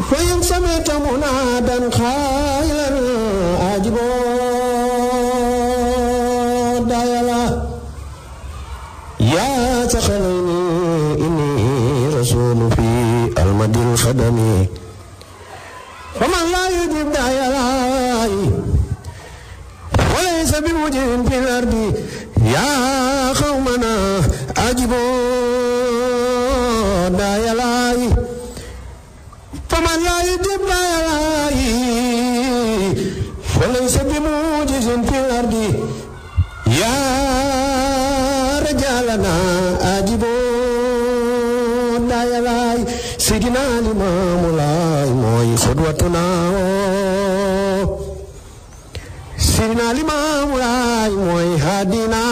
فإن سمعت منادا خيرا أجبا دايلا يا ثقليني إني رسول في المدي الخدمي فمن لا يجب دايلا وليس بمجد في الأرض يا قومنا أجبوا دايلا فمن لا يجب دايلا وليس بمجد في الأرض يا رجالنا أجبوا دايلا سيدنا الإمام لاي موي قدوتنا سيدنا الإمام لاي موي هادينا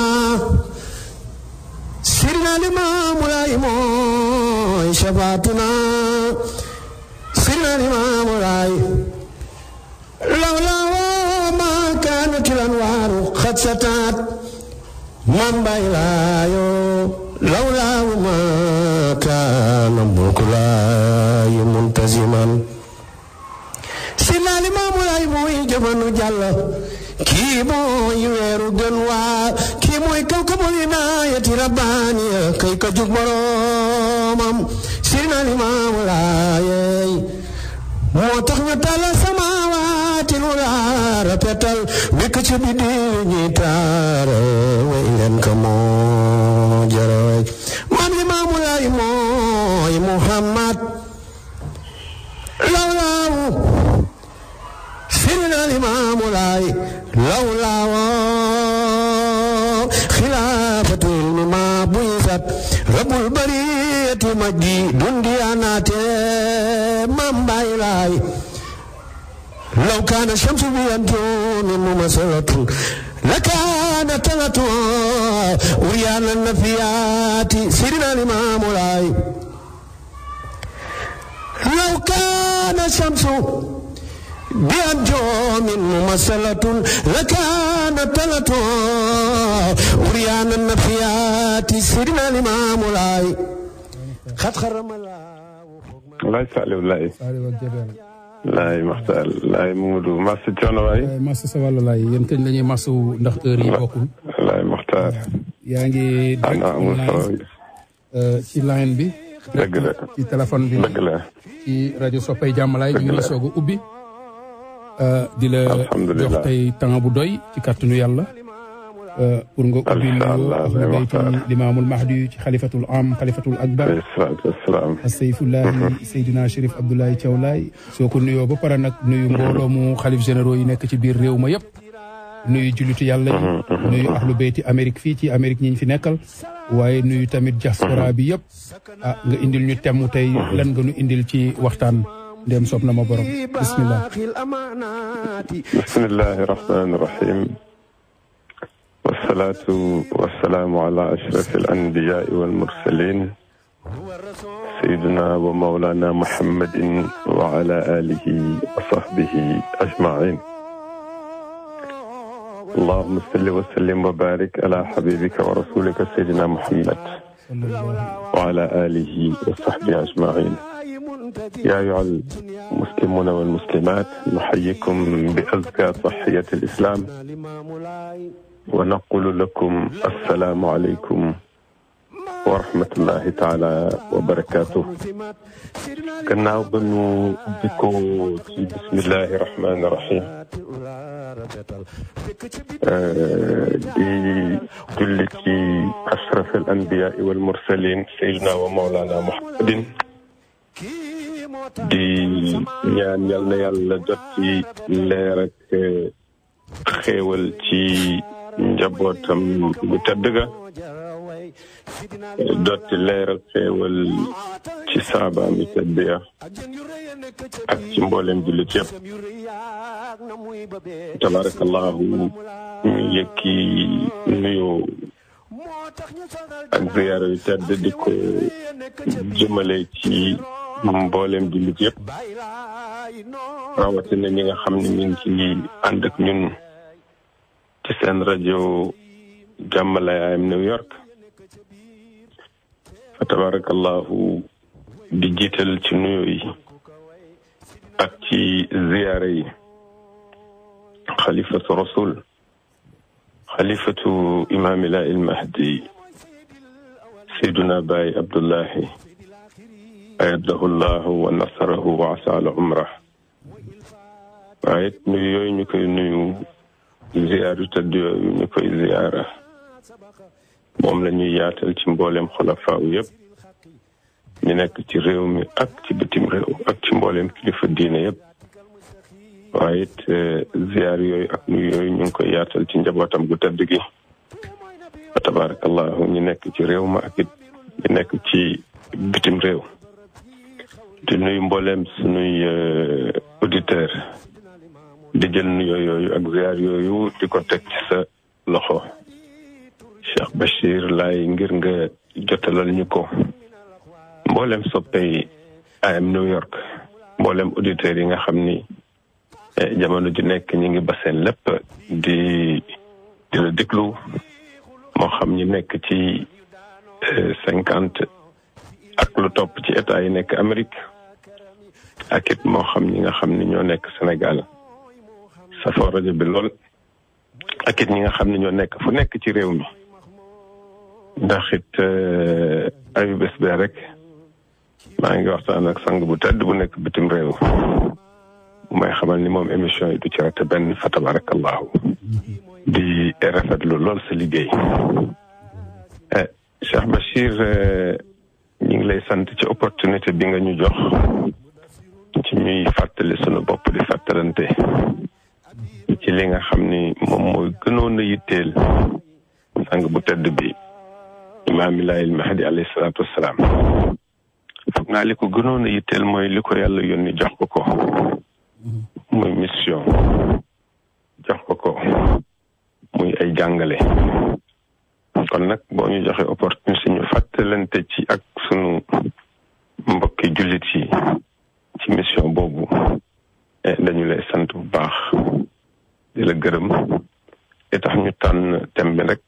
سيدنا الإمام لاي موي شفاعتنا سيدنا الإمام لاي لولا ما كانت الأنوار قد ستات من بيلايو لولا ما كان ملك لاي منتزما سيدنا الإمام لاي موي جبن جل kii mooy weeru gën waa kii mooy kawkabul inaayati rabbaaniya kay ka jug boroomam Seydina Limaamu Laay moo tax ñu tala samaawaati lu laa rapetal wekk ci biddi ñi taara way leen ka moo jaray maam Limaamu Laay mooy Muhammad lawlaawu Seydina Limaamu Laay لولا خلافة ما بيزت رب البرية مجيد ديانات من بايلاي لو كان الشمس بينتون ممثلة لكان تلت وريان النفيات سيدنا الإمام لاي لو كان الشمس بأنجوم ممثلة لكان تلت وريان النفيات سيدنا الإمام لاي خد خرم الله يسأله لاي لاي مختار لاي مودو ماس جون واي ماس سوال لاي يمكن لاني ماسو ndax heure yi bokul لاي مختار yaangi ci line bi deug la ci téléphone bi deug la ci radio Soppay Jamalay ñu ngi sogu ubbi di la jox tey temps bu doy ci kàttanu yàlla pour nga ubbi nuyoo ahlu bayti limaamul mahdi ci xalifatul am xalifatul akbar asayfullahi Seydina Chérif Abdoulaye Thiaw Laye soo ko nuyoo ba pare nag nuyu mbooloo mu xalif généraux yi nekk ci biir réew ma yëpp nuyu jullitu yàlla yi nuyu ahlu bayti Amérique fii ci Amérique ñi ñu fi nekkal waaye nuyu tamit diaspora bi yëpp nga indil ñu temm tey lan nga nu indil ci waxtaan dem sopna ma borom bismillah bismillahir rahmanir rahim wassalatu wassalamu ala ashrafil anbiya'i wal mursalin sayyidina wa maulana muhammadin wa ala alihi wa sahbihi ajma'in اللهم صل وسلم وبارك على حبيبك ورسولك سيدنا محمد وعلى آله وصحبه أجمعين يا أيها المسلمون والمسلمات نحييكم بأزكى تحية الإسلام ونقول لكم السلام عليكم ورحمة الله تعالى وبركاته كنا بنو بكو بسم الله الرحمن الرحيم دي جلتي أشرف الأنبياء والمرسلين سيدنا ومولانا محمد di ñaan yal na yàlla jot ci leer ak xéewal ci njabootam bu tedd ga dotti leer ak xéewal ci saabaam yi tedd ya ak ci mboolem jullit yëpp tabarakallahu ñu yëkki nuyoo ak ziyaara yu tedd di ko jëmale ci mboolem jullit yëpp rawatina ñi nga xam ne ñu ngi ci ànd ak ñun ci seen rajo Jamalay AM New York fa tabarakallahu di jiital ci nuyoo yi ak ci ziyaara yi xalifatu rasul xalifatu imaamila il mahdi sayduna baay abdullahi ayadahu llahu wa nasarahu wa asaala umrah waaye nuyu yooyu ñu koy nuyu ziyaar yu tëdd yooyu ñu koy ziyaara moom la ñuy yaatal ci mboolem xulafaa yëpp ñu nekk ci réew mi ak ci bitim réew ak ci mboolem kilifa diine yëpp waaye it ziyaar yooyu ak nuyu yooyu ñu ngi koy yaatal ci njabootam gu tëdd gi wa tabarakallahu ñu nekk ci réew ma ak it ñu nekk ci bitim réew di nuyu mboolem sunuy auditeur di jël nuyoo yooyu ak ziyaar yooyu di ko teg ci sa loxo Cheikh Bachir Laye ngir nga jotalal ñu ko mboolem soppey AM New York mboolem auditeurs yi nga xam ni jamono ji nekk ñi ngi ba seen lépp di la déglu moo xam ñi nekk ci 50 ak lu topp ci état yi nekk Amérique ak it moo xam ñi nga xam ni ñoo nekk Sénégal safoo rajo bi lool ak it ñi nga xam ne ñoo nekk fu nekk ci réew mi ndax it ayu bés bee rek maa ngi waxtaan ak sang bu tedd bu nekk bitim réew may xamal ni moom émission yi du ci rate benn fa tabarakallahu di rafetlu lool sa liggéey Cheikh Bachir ñu ngi lay sant ci opportunité bi nga ñu jox ci ñuy fàttali sunu bopp di fàttalante ci li nga xam ni moom mooy gënoon a yitteel sang bu tedd bi imaam il mahdi alayhi salaatu wassalaam foog naa li ko gënoon a yitteel mooy li ko yàlla yónni jox ko muy mission jox ko muy ay jàngale kon nag boo ñu joxe opportunité ñu fàttalante ci ak sunu mbokki jullit yi ci mission boobu dañu lay sant bu baax di la gërëm li tax ñu tànn thème bi rek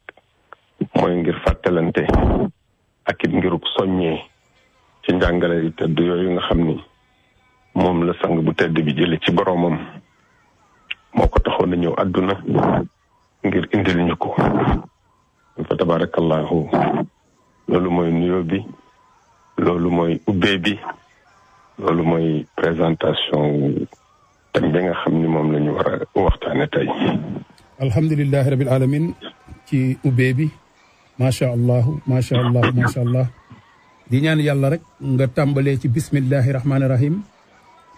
mooy ngir fàttalante ak it ngiruk soññee ci njàngale yi tëdd yooyu nga xam ni moom la sang bu tedd bi jële ci boroomam moo ko taxoon a ñëw àdduna ngir indil ñu ko fa tabarakallahu loolu mooy nuyoo bi loolu mooy ubbee bi loolu mooy présentation thème bi nga xam ni moom la ñu war a waxtaane tey alhamdulillahi rabbil alamin ci ubbee bi macha allah macha allah macha allah di ñaan yàlla rek nga tàmbalee ci bismillahi rahmaani rahim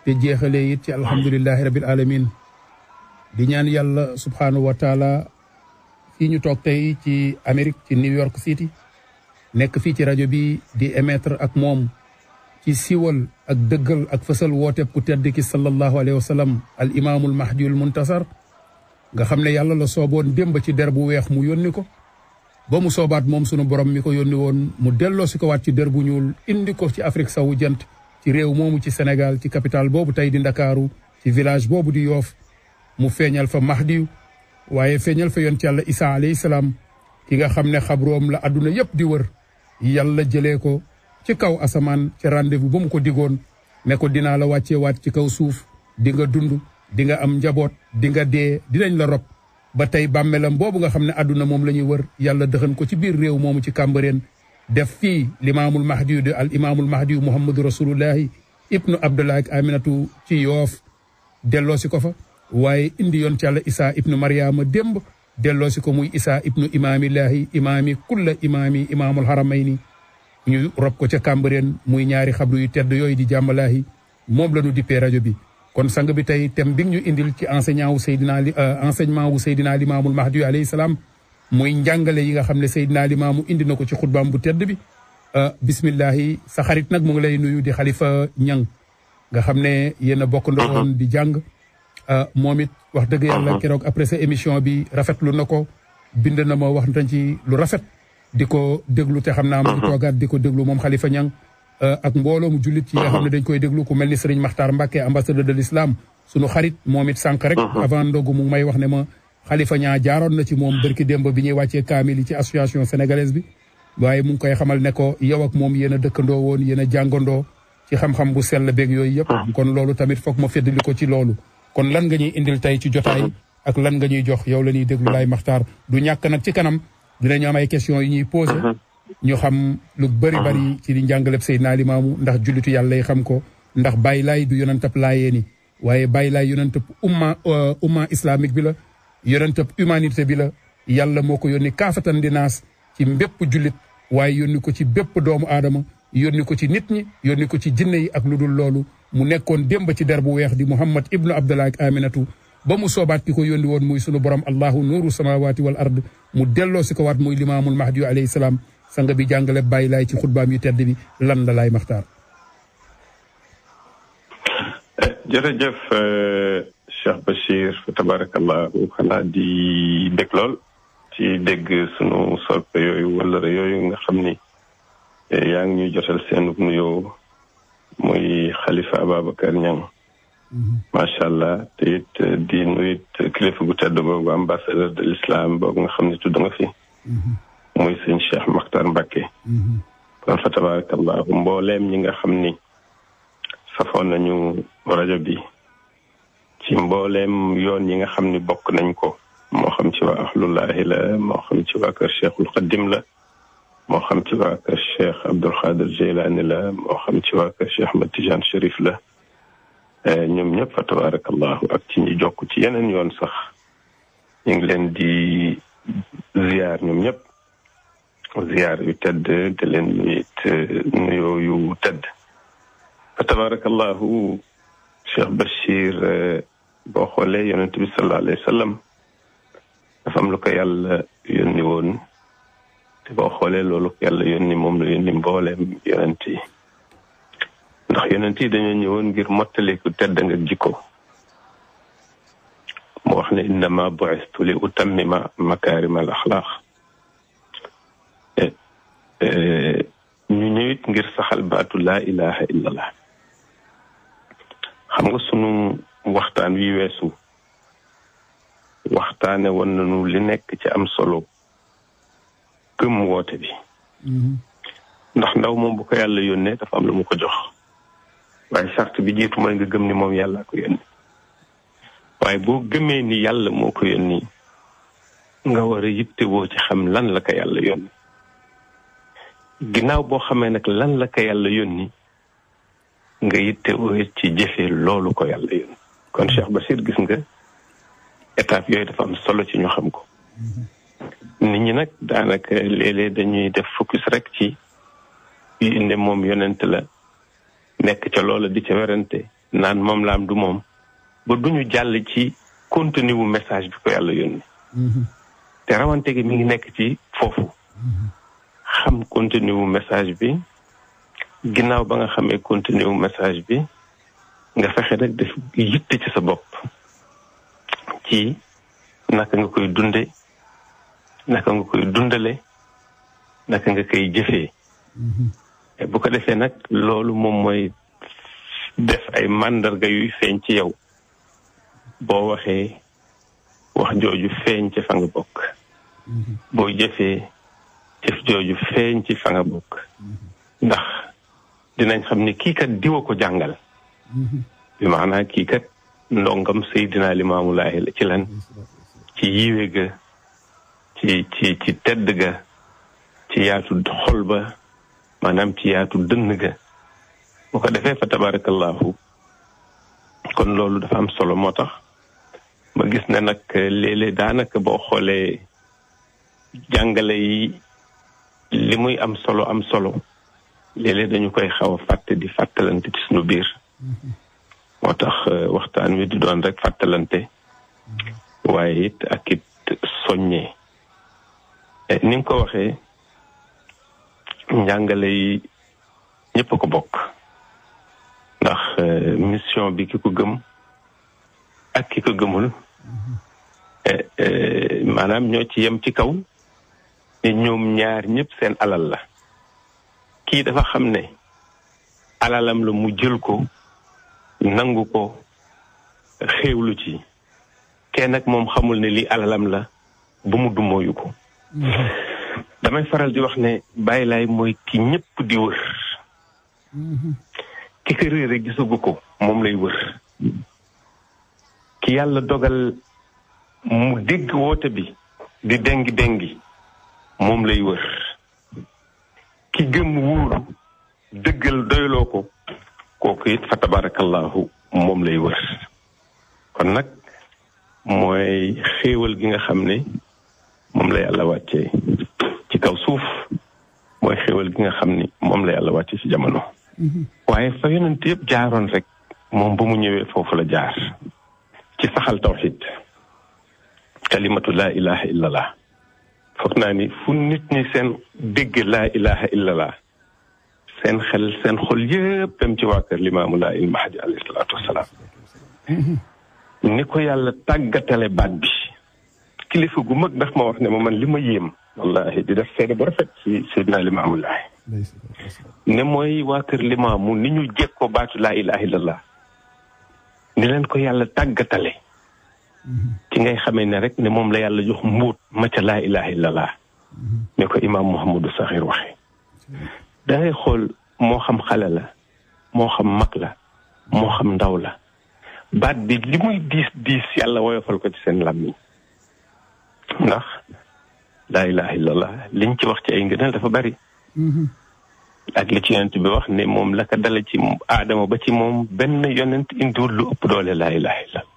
te jeexalee it ci alhamdulillahi rabbil alamin di ñaan yàlla subhanahu wa taala fii ñu toog tey ci Amérique ci New York City nekk fii ci rajo bi di émettre ak moom ci siwal ak dëggal ak fësal wooteeb ku tedd ki sallallahu alayhi wa sallam al imaamul mahdiul muntasar nga xam ne yàlla la sooboon démb ci der bu weex mu yónni ko ba mu soobaat moom sunu borom mi ko yónni woon mu delloo si ko waat ci der bu ñuul indi ko ci Afrique sowu jant ci réew moomu ci Sénégal ci capitale boobu tey di Ndakaaru ci village boobu di Yoof mu feeñal fa Mahdi waaye feeñal fa yonent yàlla Isa alayhi salaam ki nga xam ne xabroom la adduna yëpp di wër yàlla jëlee ko ci kaw asamaan ci rendez-vous ba mu ko digoon ne ko dinaa la wàccee waat ci kaw suuf di nga dund di nga am njaboot di nga dee dinañ la rob ba tey bàmmeelam boobu nga xam ne adduna moom la ñuy wër yàlla dëxan ko ci biir réew moomu ci Cambérène def fii limaamul mahdi de al imaamul mahdi muhammadu rasulullahi ibnu abdullah ak aminatu ci Yoof delloo si ko fa waaye indi yoon ci yàlla Isa ibnu Mariama démb delloo si ko muy Isa ibnu imaamillahi imaami kulla imaami imaamul haramayni ñu rob ko ca Cambérène muy ñaari xabru yu tedd yooyu di jàmbalaahi moom la ñu dippee rajo bi kon sang bi tey thème bi ñu indil ci enseignement wu Seydina Limaamul Mahdi alayhi salaam muy njàngale yi nga xam ne Seydina Limaamu indi na ko ci xutbaam bu tedd bi bismillahi sa xarit nag mu ngi lay nuyu di Xalifa Ñang nga xam ne yéen a bokk ndowoon di jàng moom it wax dëgg yàlla keroog après sa émission bi rafetlu na ko bind na ma wax nañ ci lu rafet di ko déglu te xam naa mu ngi toogaat di ko déglu moom Xalifa Ñang ak mbooloo mu jullit ci nga xam ne dañ koy déglu ku mel ni Serigne Makhtar Mbacke ambassadeur de l'islam sunu xarit moom it sànq rek avant ndogu mu may wax ne ma Xalifa Ñaa jaaroon na ci moom bërki démb bi ñuy wàccee kaamil yi ci association sénégalaise bi waaye mu ngi koy xamal ne ko yow ak moom yéen a dëkkandoo woon yéen a jàngandoo ci xam-xam bu sell beeg yooyu yëpp kon loolu tamit foog ma feddali ko ci loolu kon lan nga ñuy indil tey ci jotaay ak lan nga ñuy jox yow la ñuy déglu Laye Makhtar du ñàkk nag ci kanam dinañu am ay questions yu ñuy posé ñu xam lu bari ci di njàngaleb Seydina Limaamu ndax jullitu yàlla yi xam ko ndax Baye Laye du yonentab Laayeen waaye Baye Laye yonentab umma islamique bi la yonentab humanité bi la yàlla moo ko yónni kaafatan dinaas ci mbépp jullit waaye yónni ko ci bépp doomu aadama yónni ko ci nit ñi yónni ko ci jinne yi ak lu dul loolu mu nekkoon démb ci der bu weex di Muhammad ibnu Abdallah ak Aminatu ba mu soobaat ki ko yónni woon muy sunu borom allahu nuuru samawati wal ard mu delloo si ko waat muy limaamul mahdi alayhi salaam sanga bi jàngale Baye Laye ci xutbaam yu tedd bi lan la Laye Makhtar. jërëjëf Cheikh Bachir fa tabarakallahu xanaa di bég lool ci dégg sunu soppe yooyu wala yooyu nga xam ni yaa ngi ñuy jotal seen nuyoo muy Khalifa Ababacar Niang macha allah te it di nuyit kilifa gu tedd boobu ambassadeur de l'islam boobu nga xam ne tudd nga fi muy sëñ Cheikh Makhtar Mbacké kon fa tabarakallahu mbooleem ñi nga xam ni safoon nañu rajo bi ci mbooleem yoon yi nga xam ni bokk nañ ko moo xam ci waa ahlullahi la moo xam ci waa kër Cheikhul Qadim la moo xam ci waa kër Cheikh Abdul Qadir Jilani la moo xam ci waa kër Cheikh Ahmad Tidiane Chérif la ñoom ñëpp fa tabarakallahu ak ci ñi jokk ci yeneen yoon sax ñu ngi leen di ziyaar ñoom ñëpp ziyaar yu tedd te leen it nuyoo yu tedd fa tabarakallahu Cheikh Bachir boo xoolee yonent bi sallallahu alayhi wa sallam dafa am lu ko yàlla yónni woon te boo xoolee loolu ko yàlla yónni moom la yónni mbooleem yonent yi ndax yonent yi dañoo ñëwoon ngir mottali ku tedd nga jikko mu wax ne innama bu'istu li utammima makaarima al axlaaq ñu ñëwit ngir saxal baatu laa ilaha illallah xam nga sunu waxtaan wi weesu waxtaane woon nañu li nekk ci am solo gëm woote bi ndax ndaw moom bu ko yàlla yónnee dafa am lu mu ko jox waaye sart bi jiitu mooy nga gëm ni moom yàlla ko yónni waaye boo gëmee ni yàlla moo ko yónni nga war a yittewoo ci xam lan la ko yàlla yónni ginnaaw boo xamee nag lan la ko yàlla yónni nga yittewoo ci jëfee loolu ko yàlla yónni kon Cheikh Bachir gis nga étape yooyu dafa am solo ci ñu xam ko nit ñi nag daanaka léeg-léeg dañuy def focus rek ci indi moom yonent la nekk ca loola di ca werante naan moom la am du moom ba duñu jàll ci contenu wu message bi ko yàlla yónni te rawante gi mi ngi nekk ci foofu xam contenu wu message bi ginnaaw ba nga xamee contenu wu message bi nga fexe nag def yitte ci sa bopp ci naka nga koy dunde naka nga koy dundale naka nga koy jëfee bu ko defee nag loolu moom mooy def ay màndarga yuy feeñ ci yow boo waxee wax jooju feeñ ci fa nga bokk boo jëfee jëf jooju feeñ ci fa nga bokk ndax dinañ xam ni kii kat diwa ko jàngal bi maanaam kii kat ndongam Seydina Limaamu Laay la ci lan ci yiwe ga ci tedd ga ci yaatu xol ba maanaam ci yaatu dënn ga bu ko defee fa tabarakallahu kon loolu dafa am solo moo tax ma gis ne nag léeg-léeg daanaka boo xoolee jàngale yi li muy am solo léeg-léeg dañu koy xaw a fàtte di fàttalante ci suñu biir moo tax waxtaan wi di doon rek fàttalante waaye it ak it soññee ni nga ko waxee njàngale yi ñëpp a ko bokk ndax mission bi ki ko gëm ak ki ko gëmul maanaam ñoo ci yem ci kaw ne ñoom ñaar ñëpp seen alal la kii dafa xam ne alalam la mu jël ko nangu ko xéewlu ci kenn nag moom xamul ne lii alalam la bu mu dumooyu ko damay faral di wax ne Baye Laye mooy ki ñëpp di wër ki ko réere gisagu ko moom lay wër ki yàlla dogal mu dégg woote bi di dengi moom lay wër ki gëm wóolu dëggal doyloo ko kooku it fa tabarakallahu moom lay wër kon nag mooy xéewal gi nga xam ne moom la yàlla wàccee ci kaw suuf mooy xéewal gi nga xam ni moom la yàlla wàccee ci jamono waaye fa yonent yëpp jaaroon rek moom ba mu ñëwee foofu la jaar ci saxal tawxid kalimatu laa ilaha illallah foog naa ni fu nit ñi seen dégg laa ilaha illallah seen xel seen xol yëpp dem ci waa kër Limaamu Laay il Mahdi alayhi salaatu wasalaam ni ko yàlla tàggatale baat bi kilifa gu mag daf ma wax ne ma man li ma yéem wallahi di def seede bu rafet ci Seydina Limaamu Laay ne mooy waa kër Limaamu ni ñu jekkoo baatu laa ilaha illallah ni leen ko yàlla tàggatale ci ngay xamee ne rek ne moom la yàlla jox mbuut ma ca laa ilaha illallah ne ko imaam Mouhamadou Sakhir waxe dangay xool moo xam xale la moo xam mag la moo xam ndaw la baat bi li muy diis yàlla woyofal ko ci seen làmmiñ ndax laa ilaha illallah liñ ci wax ci ay ngëneel dafa bari ak li ci yonent bi wax ne moom la ko dale ci aadama ba ci moom benn yonent indiwul lu ëpp doole laa ilaha illallah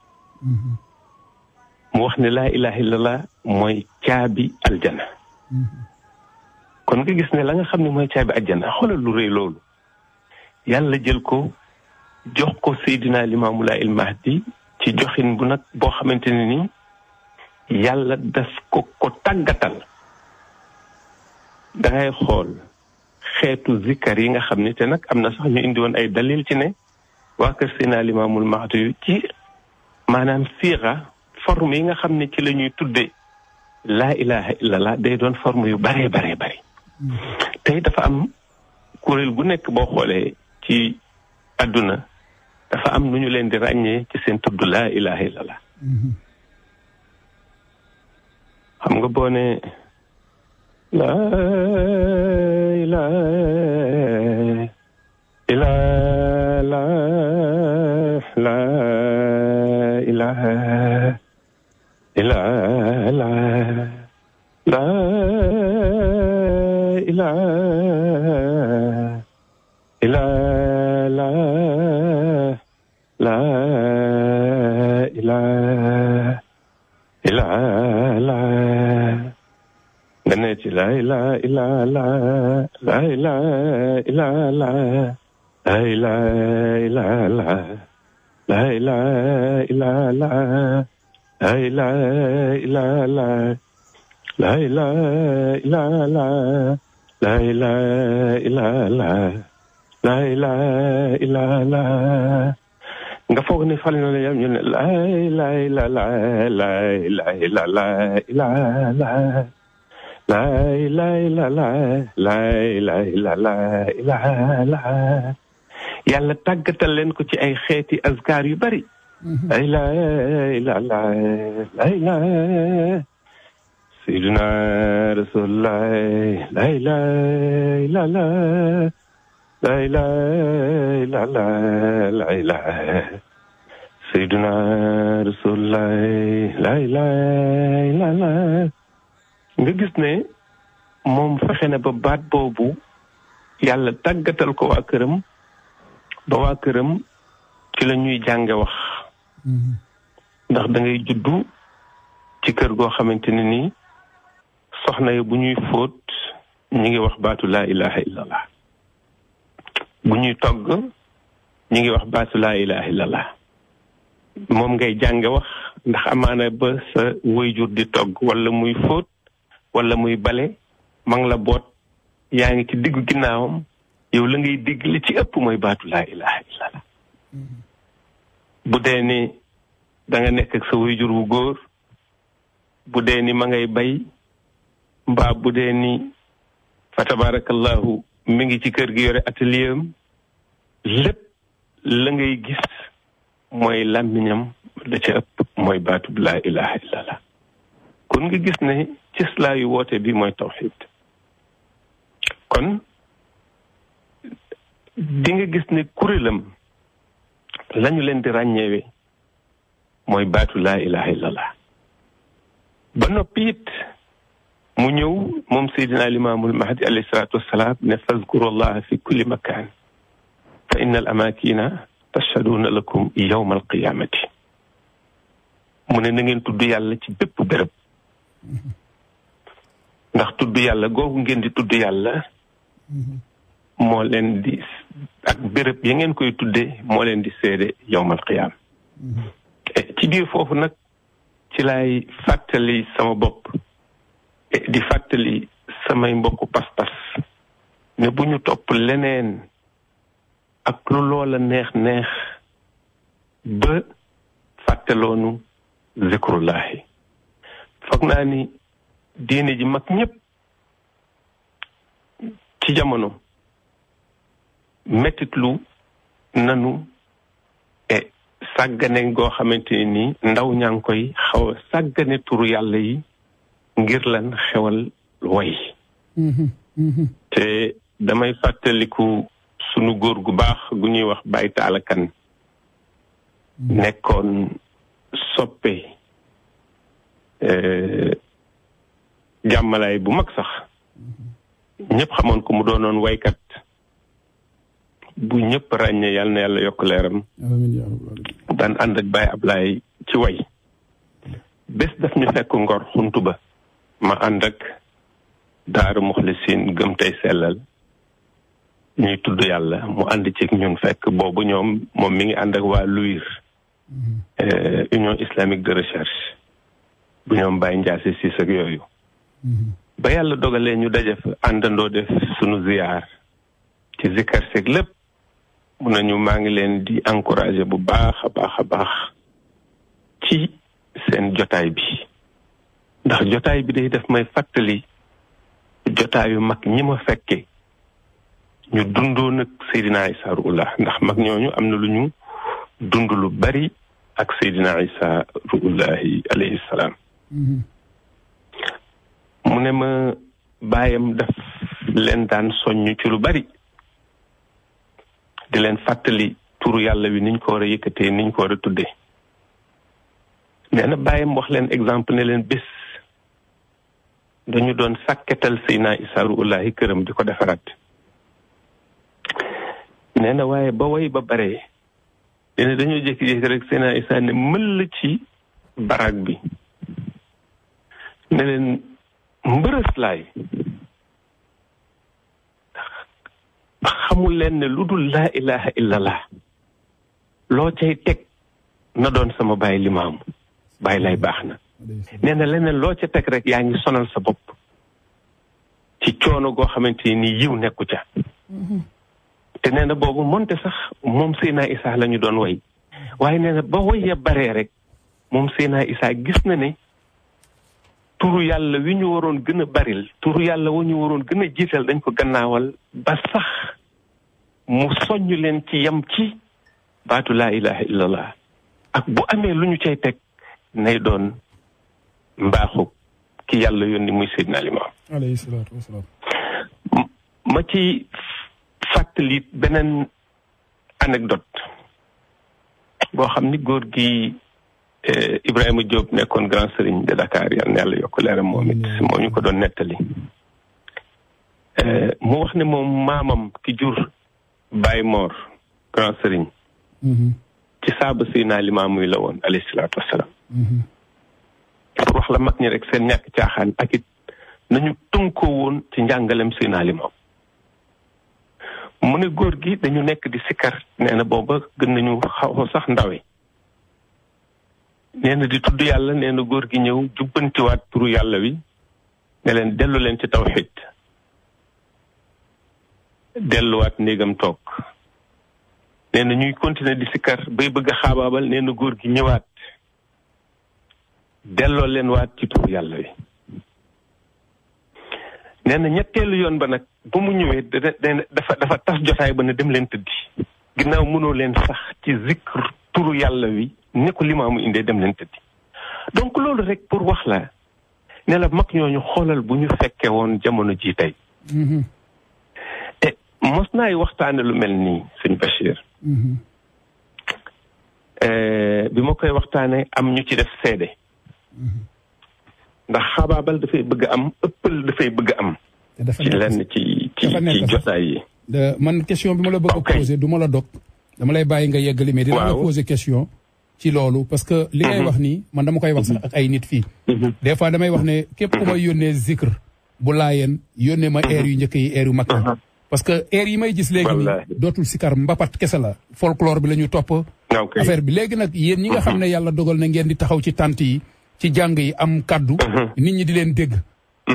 mu wax ne laa ilaha illallah mooy caabi aljana kon nga gis ne la nga xam ne mooy caabi aljana xoolal lu rëy loolu yàlla jël ko jox ko Seydina Limaamu Laay il Mahdi ci joxin bu nag boo xamante ne ni yàlla daf ko tàggatal dangay xool xeetu zikkar yi nga xam ne te nag am na sax ñu indi woon ay dalil ci ne waa kër Seydina Limaamul Mahdi yu ci maanaam siixa forme yi nga xam ne ci la ñuy tudde laa ilaha illallah day doon forme yu baree tey dafa am kuréel gu nekk boo xoolee ci àdduna dafa am nu ñu leen di ràññee ci seen tudd laa ilaha illallah xam nga boo ne laa ilaha illallah laa ilaha illallah laa ilaha illallah laa ilaha illallah nga ne ci laa ilaha illallah laa ilaha illallah laa ilaha illallah laa ilaha illallah laa ilaha illallah laa ilaha illallah laa ilaha illallah laa ilaha illallah nga foog ne fal na la yam ñu ne laa ilaha illallah laa ilaha illallah illallah laa ilaha illallah laa ilaha illallah illallah yàlla tàggatal leen ko ci ay xeeti azkar yu bari laa ilaha illallah laa ilaha sayyidina rasulullah laa ilaha illallah laa ilaha illallah laa ilaha sayyidina rasulullah laa ilaha illallah nga gis ne moom fexe na ba baat boobu yàlla tàggatal ko waa këram ba waa këram ci la ñuy jànge wax ndax da ngay juddu ci kër goo xamante ne nii soxna yi bu ñuy fóot ñu ngi wax baatu laa ilaha illallah bu ñuy togg ñu ngi wax baatu laa ilaha illallah moom ngay jànge wax ndax amaana ba sa waajur di togg wala muy fóot wala muy bale ma ngi la boot yaa ngi ci diggu ginnaawam yow la ngay dégg li ci ëpp mooy baatu laa ilaha illallah bu dee ni da nga nekk ak sa waajur wu góor bu dee ni ma ngay bay mbaa bu dee ni fa tabarakallahu mi ngi ci kër gi yore atelier am lépp la ngay gis mooy làmmiñam la ca ëpp mooy baatu laa ilaha illallah kon nga gis ne cëslaayu woote bi mooy tawxid kon di nga gis ne kuréelam lañu leen di ràññeewe mooy baatu laa ilaha illallah ba noppi it mu ñëw moom Seydina Limaamul Mahdi alayhi salaatu wassalaam ne fazkurullaha fi kulli makaan fa inna al amaakina tashhaduuna lakum yawma alqiyaamati mu ne na ngeen tudd yàlla ci bépp béréb ndax tudd yàlla googu ngeen di tudd yàlla moo leen di ak béréb ya ngeen koy tudde moo leen di seede yawmal qiyaam ci biir foofu nag ci laay fàttali sama bopp di fàttali samay mbokku pas-pas ne bu ñu topp leneen ak lu loola neex ba fàtteloonu zikrullahi foog naa ni diine ji mag ñëpp ci jamono mettitlu nanu sàggane goo xamante ni ndaw ñaa ngi koy xaw a sàggane turu yàlla yi ngir lan xewal way te damay fàttaliku sunu góor gu baax gu ñuy wax Baye Talla Kane nekkoon soppe jàmmalaay bu mag sax ñëpp xamoon ko mu doonoon waykat bu ñëpp ràññee yàlla na yàlla yokk leeram daan ànd ak Baye Ablaye ci way bés daf ñu fekk Ngor xuntu ba ma ànd ak Daara Muxlisin gëm tey sellal ñuy tudd yàlla mu ànd ci ñun fekk boobu moom mi ngi ànd ak waa LUIR Union islamique de recherche bu ñoom Baye Ndiasse Cissé ak yooyu ba yàlla dogalee ñu daje fa àndandoo def sunu ziyaar ci zikkar seeg lépp mun nañu maa ngi leen di encourager bu baax a baax ci seen jotaay bi ndax jotaay bi day def may fàttali jotaayu mag ñi ma fekke ñu dundoon ak Seydina Issa Ruhullah ndax mag ñooñu am na lu ñu dund lu bari ak Seydina Issa Ruhullahi alayhi salaam mu ne ma baayam daf leen daan soññ ci lu bari di leen fàttali turu yàlla wi niñ ko war a yëkkatee niñ ko war a tuddee nee na baayam wax leen exemple ne leen bés dañu doon sàkketal Seydina Issa Ruhullahi këram di ko defaraat nee na waaye ba way ba bare nee na dañoo jékki-jékki rek Seydina Issa ne mëll ci baraag bi ne leen mbërës laay xamul leen ne lu dul laa ilaha illallah loo cay teg na doon sama Baay Limaamu Baay lay baax na nee na leneen loo ca teg rek yaa ngi sonal sa bopp ci coono goo xamante ni yiw nekku ca te nee na boobu moonte sax moom Seydina Issa la ñu doon way waaye nee na ba way ya baree rek moom Seydina Issa gis na ne turu yàlla wi ñu waroon gën a baril turu yàlla wu ñu waroon gën a jiital dañ ko gannaawal ba sax mu soññ leen ci yam ci baatu laa ilaha illallah ak bu amee lu ñu cay teg nay doon mbaaxu ki yàlla yónni muy Seydina Limaam alayhi salaatu wasalaam ma ci fàttali beneen anecdote boo xam ni góor gi Ibrahima Diop nekkoon grand sëriñ de Dakar yal na yàlla yokk leeram moom it moo ñu ko doon nettali mu wax ne moom maamam ki jur Baye Mor grand sëriñ ci saaba Seydina Limaamu la woon alayhi salaatu wasalaam pour wax la mag ñi rek seen ñàkk caaxaan ak it nañu tënkoo woon ci njàngalem Seydina Limaam mu ne góor gi dañu nekk di sikkar nee na booba gën nañu xaw sax ndawe nee na di tudd yàlla nee na góor gi ñëw jubbantiwaat turu yàlla wi ne leen dellu leen ci tawxiid delluwaat néegam toog nee na ñuy continuer di sikkar bay bëgg a xaabaabal nee na góor gi ñëwaat delloo leen waat ci turu yàlla wi nee na ñetteelu yoon ba nag ba mu ñëwee dafa tas jotaay ba ne dem leen tëddi ginnaaw mënoo leen sax ci zikr turu yàlla wi ne ko Limaamu indee dem leen tëddi donc loolu rek pour wax la ne la mag ñooñu xoolal bu ñu fekkee woon jamono ji tey mos naay waxtaane lu mel nii sëñ Bachir. bi ma koy waxtaane am ñu ci def seede. ndax xabaabal dafay bëgg am ëppal dafay bëgg am. ci lenn ci jotaay yi. man question bi ma la bëgg a poser du ma la dog dama lay bàyyi nga yeggali mais dina la poser question ci loolu parce que li ngay wax nii man dama koy wax sax ak ay nit fii des fois damay wax ne képp ku may yónnee zikr bu laayeen yónnee ma air yu njëkk yi air yu mag yi parce que air yi may gis léegi nii dootul sikar mbapat kese la folklore bi la ñu topp affaire bi léegi nag yéen ñi nga xam ne yàlla dogal na ngeen di taxaw ci tant yi ci jàng yi am kaddu nit ñi di leen dégg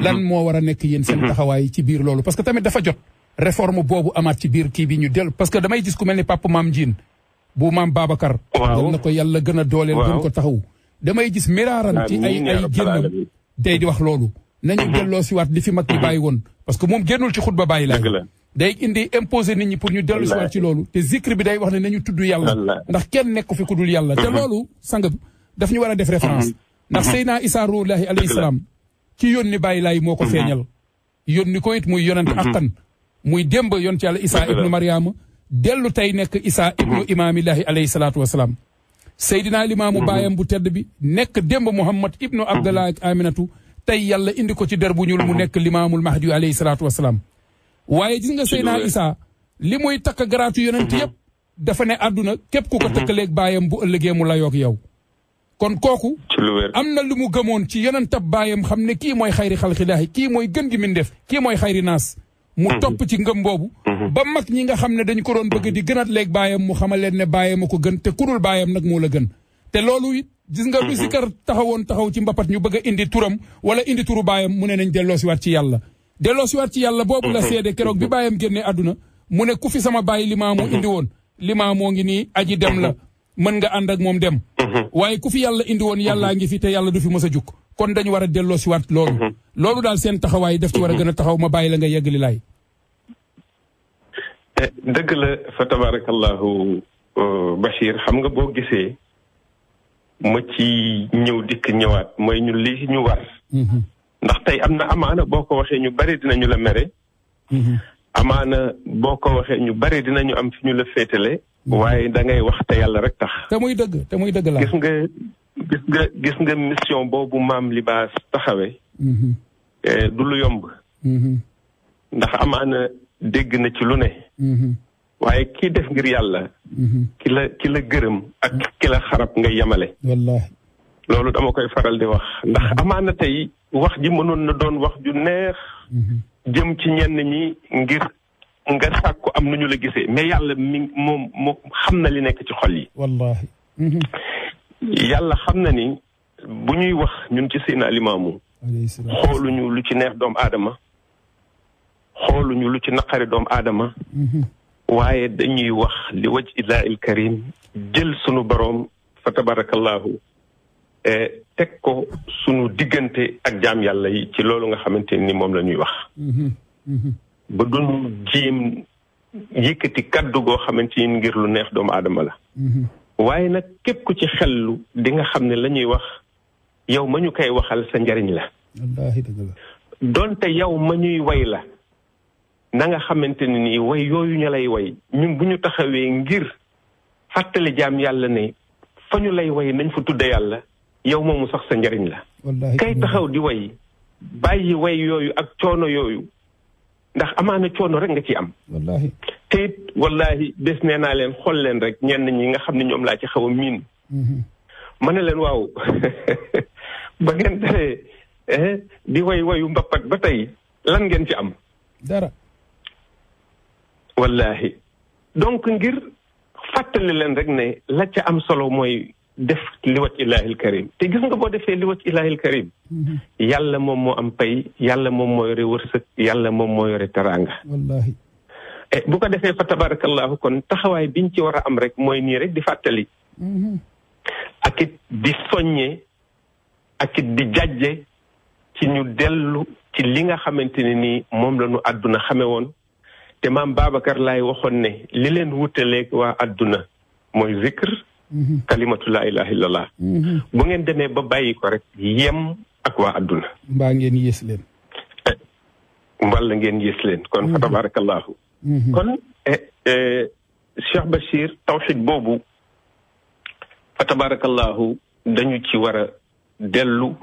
lan moo war a nekk yéen seen taxawaay ci biir loolu parce que tamit dafa jot réforme boobu amaat ci biir kii bi ñu del parce que damay gis ku mel ni papa maam Ndiine bu maam Babacar yal na ko yàlla gën a dooleel gën ko taxaw damay gis miraaran ci ay génnam day di wax loolu nañu delloo si waat li fi mag ñi bàyyi woon parce que moom génnul ci xutba bàyyi laay day indi imposer nit ñi pour ñu dellu si waat ci loolu te zikr bi day wax ne nañu tudd yàlla ndax kenn nekk fi ku dul yàlla te loolu sang bi daf ñu war a def référence ndax Seydina Isa ruuhullaahi alayhi salaam ci yónni bàyyi laay moo ko feeñal yónni ko it muy yonante akkan muy démb yonent yàlla Isa ibnu Mariama dellu tey nekk Isa ibnu imaamillaahi alayhi salaatu wasalaam Seydina Limaamu baayam bu tedd bi nekk démb Muhammad ibnu Abdallah ak Aminatu tey yàlla indi ko ci der bu ñuul mu nekk Limaamul Mahdi alayhi salaatu wasalaam waaye gis nga Seydina Isa li muy takk garaatu yonent yëpp dafa ne àdduna képp ku ko tëkkaleeg baayam bu ëllëgee mu layoog yow kon kooku am na lu mu gëmoon ci yonentab baayam xam ne kii mooy xayri xalqilaahi kii mooy gën gi mindeef kii mooy xayri naas mu topp ci ngëm boobu ba mag ñi nga xam ne dañu ko doon bëgg di gënat léeg baayam mu xamal leen ne baayam a ko gën te kurul baayam nag moo la gën te loolu it gis nga lu sikar taxaw ci mbapat ñu bëgg a indi turam wala indi turu baayam mu ne nañ delloo si waat ci yàlla delloo si waat ci yàlla boobu la seede keroog bi baayam génnee àdduna mu ne ku fi sama baay limaamu indi woon limaamoo ngi nii aji dem la mën nga ànd ak moom dem waaye ku fi yàlla indi woon yàllaa ngi fi te yàlla du fi mës a jukk kon dañu war a delloo si waat loolu daal seen taxawaay def ci war a gën a taxaw ma bàyyi la nga yeggali laay dëgg la fa tabarakallahu Bachir xam nga boo gisee ma ci ñëw dikk ñëwaat mooy ñu lii ñu war ndax tey am na amaana boo ko waxee ñu bari dinañu la mere amaana boo ko waxee ñu bari dinañu am fi ñu la féetale waaye da ngay wax te yàlla rek tax te muy dëgg la gis nga mission boobu maam Libaas taxawee du lu yomb ndax amaana dégg na ci lu ne waaye kii def ngir yàlla ki la gërëm ak ki la xarab nga yemale wallaahi loolu dama koy faral di wax ndax amaana tey wax ji mënoon na doon wax ju neex jëm ci ñenn ñi ngir nga sàkku am nañu la gisee mais yàlla moom xam na li nekk ci xol yi wallaahi yàlla xam na ni bu ñuy wax ñun ci Seydina Limaamu xooluñu lu ci neex doomu aadama xooluñu lu ci naqari doomu aadama waaye dañuy wax li waj illaahil karim jël sunu boroom fa tabarakallahu teg ko sunu diggante ak jaam yàlla yi ci loolu nga xamante ni moom la ñuy wax ba duñu jéem yëkkati kaddu goo xamante ni ngir lu neex doomu aadama la waaye nag képp ku ci xellu di nga xam ne la ñuy wax yow ma ñu koy waxal sa njariñ la wallaahi dëgg la donte yow ma ñuy way la na nga xamante ne nii way yooyu ñu lay way ñun bu ñu taxawee ngir fàttali jaam yàlla ne fa ñu lay way nañ fa tudde yàlla yow moomu sax sa njariñ la kay taxaw di way bàyyi way yooyu ak coono yooyu ndax amaana coono rek nga ci am wallaahi te it wallaahi bés nee naa leen xool leen rek ñenn ñi nga xam ne ñoom laa ci xaw a miin ma ne leen waaw ba ngeen defee di way wayu mbappat ba tey lan ngeen ci am dara wallaahi donc ngir fàttali leen rek ne la ca am solo mooy def liwat ilaahil karim te gis nga boo defee liwat ilaahil karim yàlla moom moo am pay yàlla moom moo yore wërsëg yàlla moom moo yore teraanga wallaahi bu ko defee fa tabarakallahu kon taxawaay biñ ci war a am rek mooy nii rek di fàttali ak it di soññe ak it di jàjje ci ñu dellu ci li nga xamante ne nii moom la ñu àdduna xame woon te maam Babacar laay waxoon ne li leen wutaleeg waa àdduna mooy zikr kalimatu laa ilaha illallah bu ngeen demee ba bàyyi ko rek yem ak waa àdduna mbaa ngeen yées leen mbala ngeen yées leen kon fa tabarakallahu kon Cheikh Bachir tawxid boobu fa tabarakallahu dañu ci war a dellu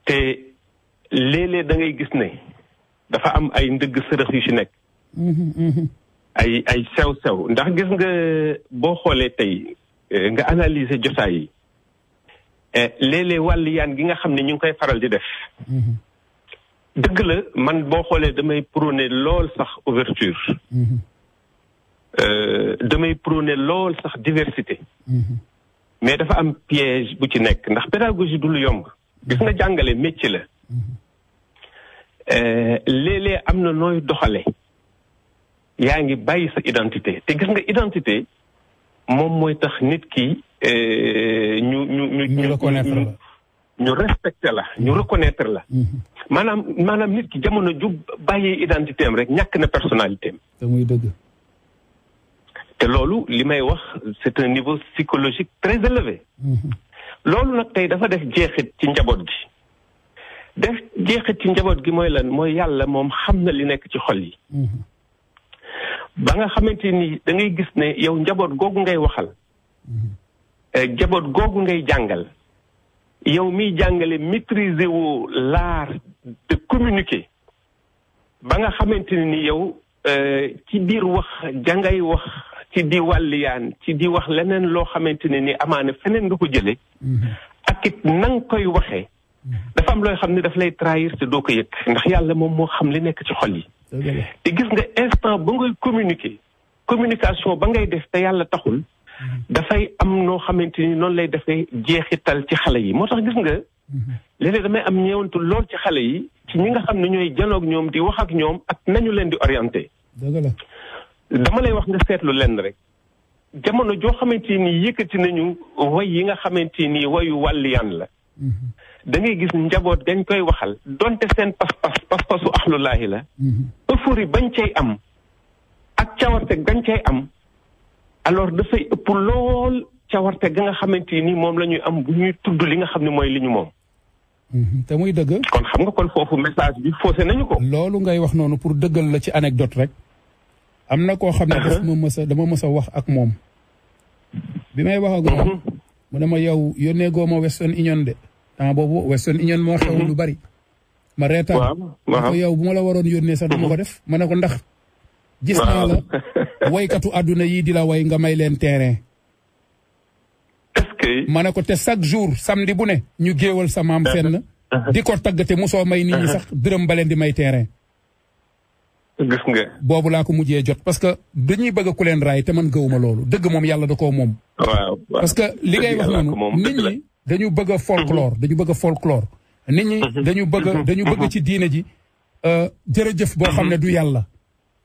te léeg-léeg da ngay gis ne dafa am ay ndëgg sërëx yu ci nekk ay sew-sew ndax gis nga boo xoolee tey nga analyser jotaay yi léeg-léeg wàllu yaan gi nga xam ne ñu ngi koy faral di def dëgg la man boo xoolee damay prôner lool sax ouverture damay prôner lool sax diversité mais dafa am piège bu ci nekk ndax pédagogie du lu yomb gis nga jàngale métier la léeg-léeg am na nooy doxale yaa ngi bàyyi sa identité te gis nga identité moom mooy tax nit ki ñu respecté la ñu reconnaître la maanaam nit ki jamono ju bàyyee identité am rek ñàkk na personnalité am te muy dëgg te loolu li may wax c'est un niveau psychologique très élevé loolu nag tey dafa def jeexit ci njaboot gi mooy lan mooy yàlla moom xam na li nekk ci xol yi ba nga xamante ni da ngay gis ne yow njaboot googu ngay waxal njaboot googu ngay jàngal yow miy jàngale maîtriser wu l'art de communiquer ba nga xamante ni yow ci biir wax jàngay wax ci di wàlliyaan ci di wax leneen loo xamante ne ni amaana feneen nga ko jële ak it na nga koy waxee dafa am looy xam ne daf lay trahir te doo ko yëg ndax yàlla moom moo xam li nekk ci xol yi te gis nga instant ba ngay communication ba ngay def te yàlla taxul dafay am noo xamante ni noonu lay defee jeexital ci xale yi moo tax gis nga léeg-léeg damay am ñeewantu lool ci xale yi ci ñi nga xam ne ñooy janoog ñoom di wax ak ñoom ak nañu leen di orienté dama lay wax nga seetlu lenn rek jamono joo xamante ni yëkkati nañu way yi nga xamante ni wayu wàlliyaan la da ngay gis njaboot dañ koy waxal donte seen pas-pasu axlulaahi la euphorie bañ cay am ak cawarte bañ cay am alors dafay ëpp lool cawarte ga nga xamante ni moom la ñuy am bu ñuy tudd li nga xam ne mooy li ñu moom te muy dëgg kon xam nga kon foofu message bi faussé nañu ko loolu ngay wax noonu pour dëggal la ci anecdote rek am na koo xam ne dama mës a wax ak moom bi may wax ak moom mu ne ma yow yónnee goo ma Western Union de temps boobu Western Union moo xew lu bari ma reetaan ko yow bu ma la waroon yónnee sax dama ko def ma ne ko ndax gis naa la waykatu àdduna yii di la way nga may leen terrain ma ne ko te chaque jour samedi bu ne ñu géewal sa maam fenn di ko taggate mosoo may nit ñi sax dërëm ba leen di may terrain gis nga boobu laa ko mujjee jot parce que dañuy bëgg ku leen raay te man gëwuma loolu dëgg moom yàlla da koo moom parce que li ngay wax noonu nit ñi dañu bëgg a folklore nit ñi dañu bëgg ci diine ji jërëjëf boo xam ne du yàlla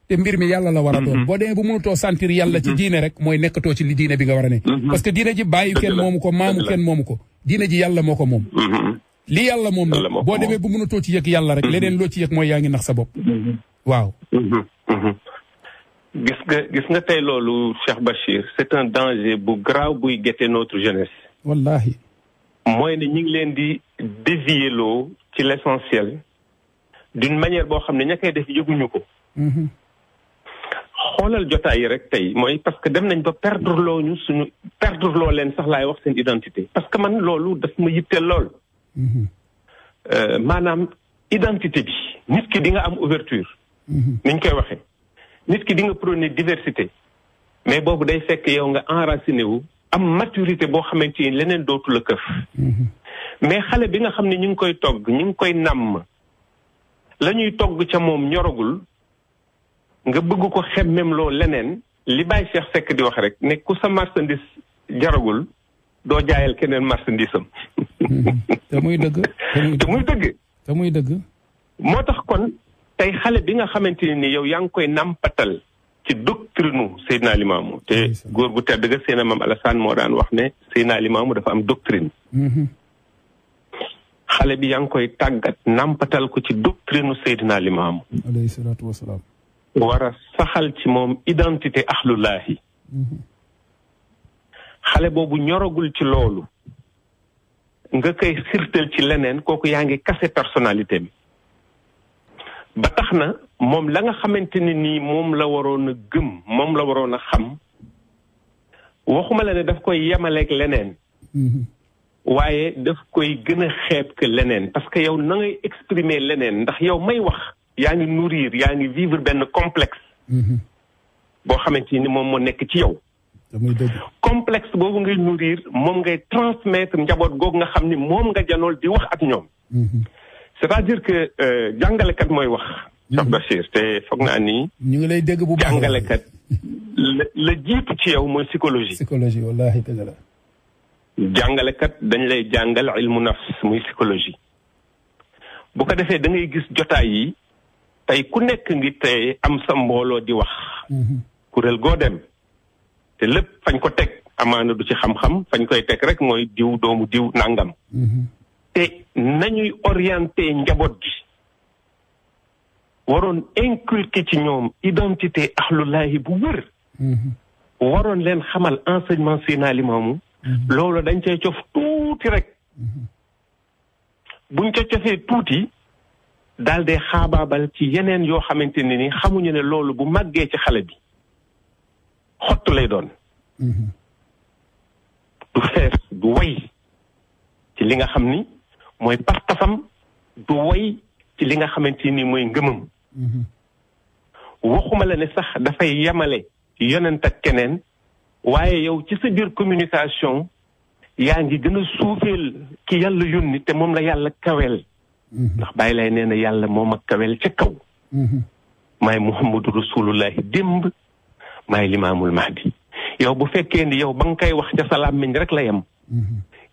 te mbir mi yàlla la war a doon boo demee bu mënutoo sentir yàlla ci diine rek mooy nekkatoo ci li diine bi nga war a ne parce que diine ji bàyyi kenn moomu ko maamu kenn moomu ko diine ji yàlla moo ko moom li yàlla moom nag boo demee bu mënutoo ci yëg yàlla rek leneen loo ci yëg mooy yaa ngi nax sa bopp waaw gis nga tey loolu Cheikh Bachir c'est un danger bu grave buy guetter notre jeunesse wallahi mooy ne ñu ngi leen di dévier loo ci l'essentiel d'une manière boo xam ne ña koy def yëguñu ko xoolal jotaay yi rek tey mooy parce que dem nañ ba perdre loo leen sax laay wax seen identité parce que man loolu daf ma yitteel lool maanaam identité bi nit ki di nga am ouverture ni ñu koy waxee nit ki di nga prôner diversité mais boobu day fekk yow nga enraciné wu am maturité boo xamante ni leneen dootu la këf mais xale bi nga xam ne ñu ngi koy togg ñu ngi koy nàmm la ñuy togg ca moom ñoragul nga bëgg ko xemmem loo leneen li Baye Cheikh Seck di wax rek ne ku sa marchandise jaragul doo jaayal keneen marchandise am te muy dëgg moo tax kon tey xale bi nga xamante ni yow yaa ngi koy nàmpatal ci doctrine Seydina Limaamu te góor gu tedd ga Seydina Maam Alassane moo daan wax ne Seydina Limaamu dafa am doctrine xale bi yaa ngi koy tàggat nàmpatal ko ci doctrine Seydina Limaamu alayhi salaatu wasalaam war a saxal ci moom identité axlullaahi xale boobu ñoragul ci loolu nga koy xirtal ci leneen kooku yaa ngi kase personnalité bi ba tax na moom la nga xamante ne nii moom la waroon a gëm moom la waroon a xam waxuma la ne daf koy yemaleeg leneen waaye daf koy gën a xeeb que leneen parce que yow na ngay exprimer leneen ndax yow may wax yaa ngi nourrir yaa ngi vivre benn complexe boo xamante ni moom moo nekk ci yow complexe boobu ngay nourrir moom ngay transmettre njaboot googu nga xam ni moom nga janool di wax ak ñoom c'est-à-dire que jàngalekat mooy wax Cheikh Bachir te foog naa ni ñu ngi lay dégg bu baax jàngalekat la jiitu ci yow mooy psychologie wallahi dëgg la jàngalekat dañ lay jàngal ilmu nafs muy psychologie bu ko defee da ngay gis jotaay yi tey ku nekk ngi tey am sa mbooloo di wax kuréel goo dem te lépp fañ ko teg amaana du ci xam-xam fañ koy teg rek mooy diw doomu diw nangam te nañuy orienté njaboot gi waroon inculquer ci ñoom identité ahlullahi bu wër waroon leen xamal enseignement Seydina Limaamu loolu dañ cay cof tuuti rek buñ ca cofee tuuti daal dee xaabaabal ci yeneen yoo xamante ne ni xamuñu ne loolu bu màggee ci xale bi xott lay doon du fees du way ci li nga xam ni mooy pas-pasam du way ci li nga xamante ni mooy ngëmam waxuma la ne sax dafay yemale yonent ak keneen waaye yow ci sa biir communication yaa ngi gën a suufeel ki yàlla yónni te moom la yàlla kaweel ndax bàyyi lay nee na yàlla moom ak kaweel ca kaw maay muhammadu rasulullahi démb maay limaamul mahdi yow bu fekkee ni yow ba nga koy wax ca sa làmmiñ rek la yem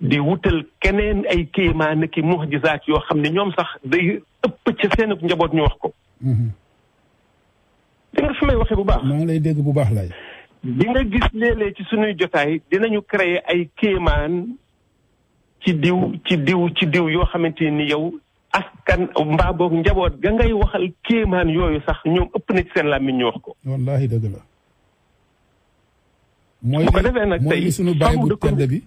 di wutal keneen ay kéemaan ki muhjizaat yoo xam ne ñoom sax day ëpp ca seen njaboot ñu wax ko di nga fi may waxee bu baax maa ngi lay dégg bu baax lay di nga gis léeg-léeg ci suñuy jotaay dinañu créer ay kéemaan ci diw yoo xamante ni yow askan mbaa boog njaboot ga ngay waxal kéemaan yooyu sax ñoom ëpp na ci seen làmmiñ ñu wax ko wallahi dëgg la bu ko defee nag tey suñu baay bu tedd bi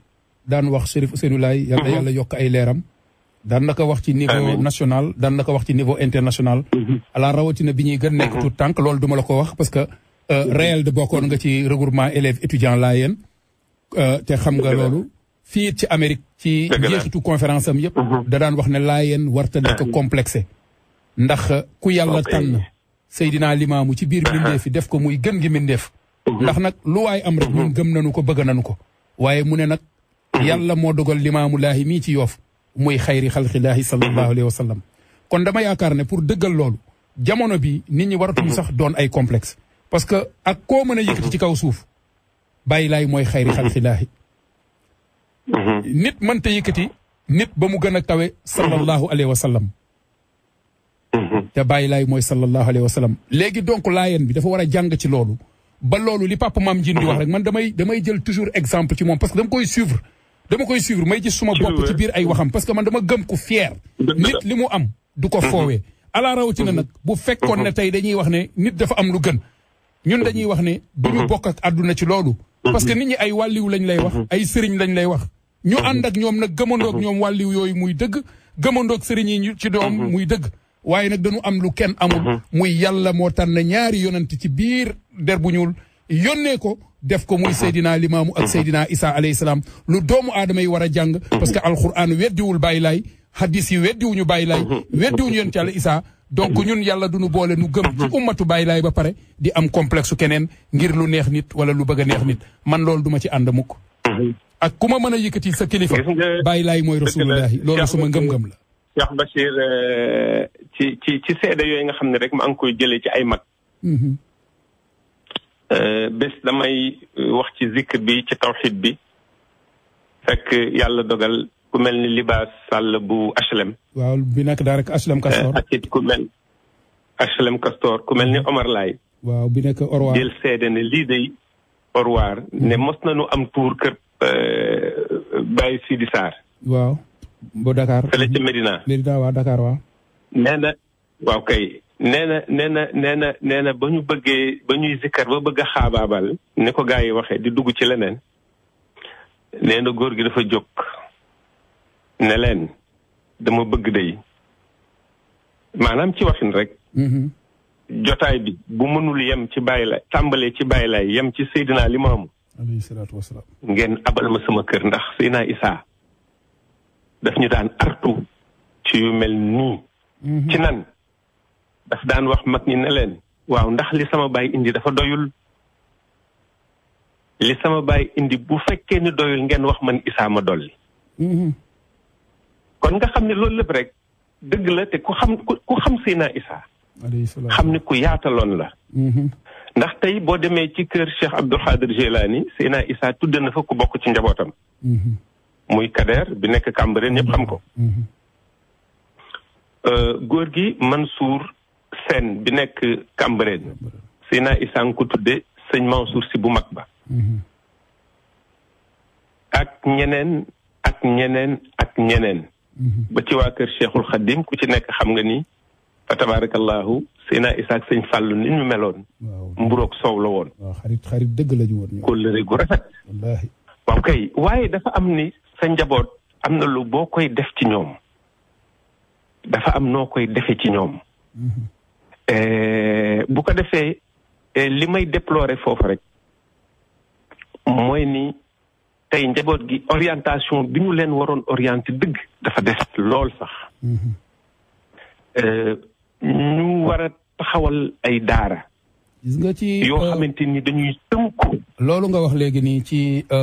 daan wax Chérif Ousseynou Laye yàlla yokk ay leeram daan na ko wax ci niveau national daan na ko wax ci niveau international ala rawatina bi ñuy gën nekk tout tànk loolu duma la ko wax parce que réel de bokkoon nga ci regroupement élèves étudiants Layène te xam nga loolu fii ci Amérique ci jeexitu conférence am yëpp da daan wax ne Layène warta nekk complexé ndax ku yàlla tànn Seydina Limaamu ci biir mbindeef yi def ko muy gën gi mbindeef ndax nag lu waay am rek ñun gëm nañu ko bëgg nañu ko waaye mu ne nag yàlla moo dogal Limaamu Laahi mii ci Yoof muy xayri xalqillaahi sallallahu alayhi wa sallam kon dama yaakaar ne pour dëggal loolu jamono bi nit ñi waratuñu sax doon ay complexe parce que ak koo mën a yëkkati ci kaw suuf Baay Laay mooy xayri xalqillaahi nit mënta yëkkati nit ba mu gën a kawe sallallahu alayhi wa sallam te Baay Laay mooy sallallahu alayhi wa sallam léegi donc laayeen bi dafa war a jàng ci loolu ba loolu li papa maam Ndiine di wax rek man damay jël toujours exemple ci moom parce que dama koy suivre may gis suma bopp ci biir ay waxam parce que man dama gëm ku fier nit li mu am du ko foowee ala rawatina nag bu fekkoon ne tey dañuy wax ne nit dafa am lu gën ñun dañuy wax ne duñu bokk ak àdduna ci loolu parce que nit ñi ay wàlliw lañ lay wax ay sëriñ lañ lay wax ñu ànd ak ñoom nag gëmandoog ñoom wàlliw yooyu muy dëgg gëmandoog sëriñ yi ci doom muy dëgg waaye nag dañu am lu kenn amul muy yàlla moo tànn ñaari yonent ci biir der bu ñuul yónnee ko def ko muy Seydina Limaamu ak Seydina Isa alayhi salaam lu doomu aadama yi war a jàng parce que alquran weddiwul Baay Laay hadis yi weddiwuñu Baay Laay weddiwuñu yonent Yàlla Isa donc ñun yàlla duñu boole nu gëm ci ummatu Baay Laay ba pare di am complexe keneen ngir lu neex nit wala lu bëgg a neex nit man loolu duma ci ànd mukk ak ku ma mën a yëkkati sa kilifa Baay Laay mooy rasulullahi loolu suma ngëm-ngëm la Cheikh Bachir ci seede yooyu nga xam ne rek maa ngi koy jëlee ci ay mag bés damay wax ci zikr bi ci tawxid bi fekk yàlla dogal ku mel ni Libaas Sall bu HLM. waaw bi nekk daa rek HLM Castor. ak it ku mel HLM Castor ku mel ni Omar Laye. waaw bi nekk Orwar jël seede ne lii day Orwar ne mos nañu am tuur kër Baye Sidi Sarr. waaw bu Dakar. fële ca Medina. Medina waa Dakar waaw. nee na waaw kay. nee na ba ñu bëggee ba ñuy zikkar ba bëgg a xaabaabal ni ko gaa yi waxee di dugg ci leneen nee na góor gi dafa jóg ne leen dama bëgg day maanaam ci waxin rek jotaay bi bu mënul yem ci Baay Laay tàmbalee ci Baay Laay yem ci Seydina Limaamu alayhi salaatu wasalaam ngeen abal ma sama kër ndax Seydina Issa daf ñu daan artu ci yu mel nii ci nan daf daan wax mag ñi ne leen waaw ndax li sama baay indi dafa doyul li sama baay indi bu fekkee ni doyul ngeen wax man Issa ma dolli kon nga xam ne loolu lépp rek dëgg la te ku xam Seydina Issa xam ni ku yaataloon la ndax tey boo demee ci kër Cheikh Abdoul Khadir Jilani Seydina Issa tudd na fa ku bokk ci njabootam muy Kader bi nekk Cambérène ñëpp xam ko góor gi Mansour Sène bi nekk Cambérène Seydina Issa nga ko tudde sëñ Mansour si bu mag ba ak ñeneen ak ñeneen ak ñeneen ba ci waa kër Cheikhul Khadim ku ci nekk xam nga ni fa tabarakallahu Seydina Issa ak sëñ Fàllu ni ñu meloon mburoog soow la woon waaw xarit dëgg la ñu woon kóllëre gu rafet wallaahi waaw kay waaye dafa am ni sa njaboot am na lu boo koy def ci ñoom dafa am noo koy defe ci ñoom bu ko defee li may déplorer foofu rek mooy ni tey njaboot gi orientation bi ñu leen waroon orienté dëgg dafa des lool sax ñu war a taxawal ay daara gis nga ci yoo xamante ni dañuy tënku loolu nga wax léegi nii ci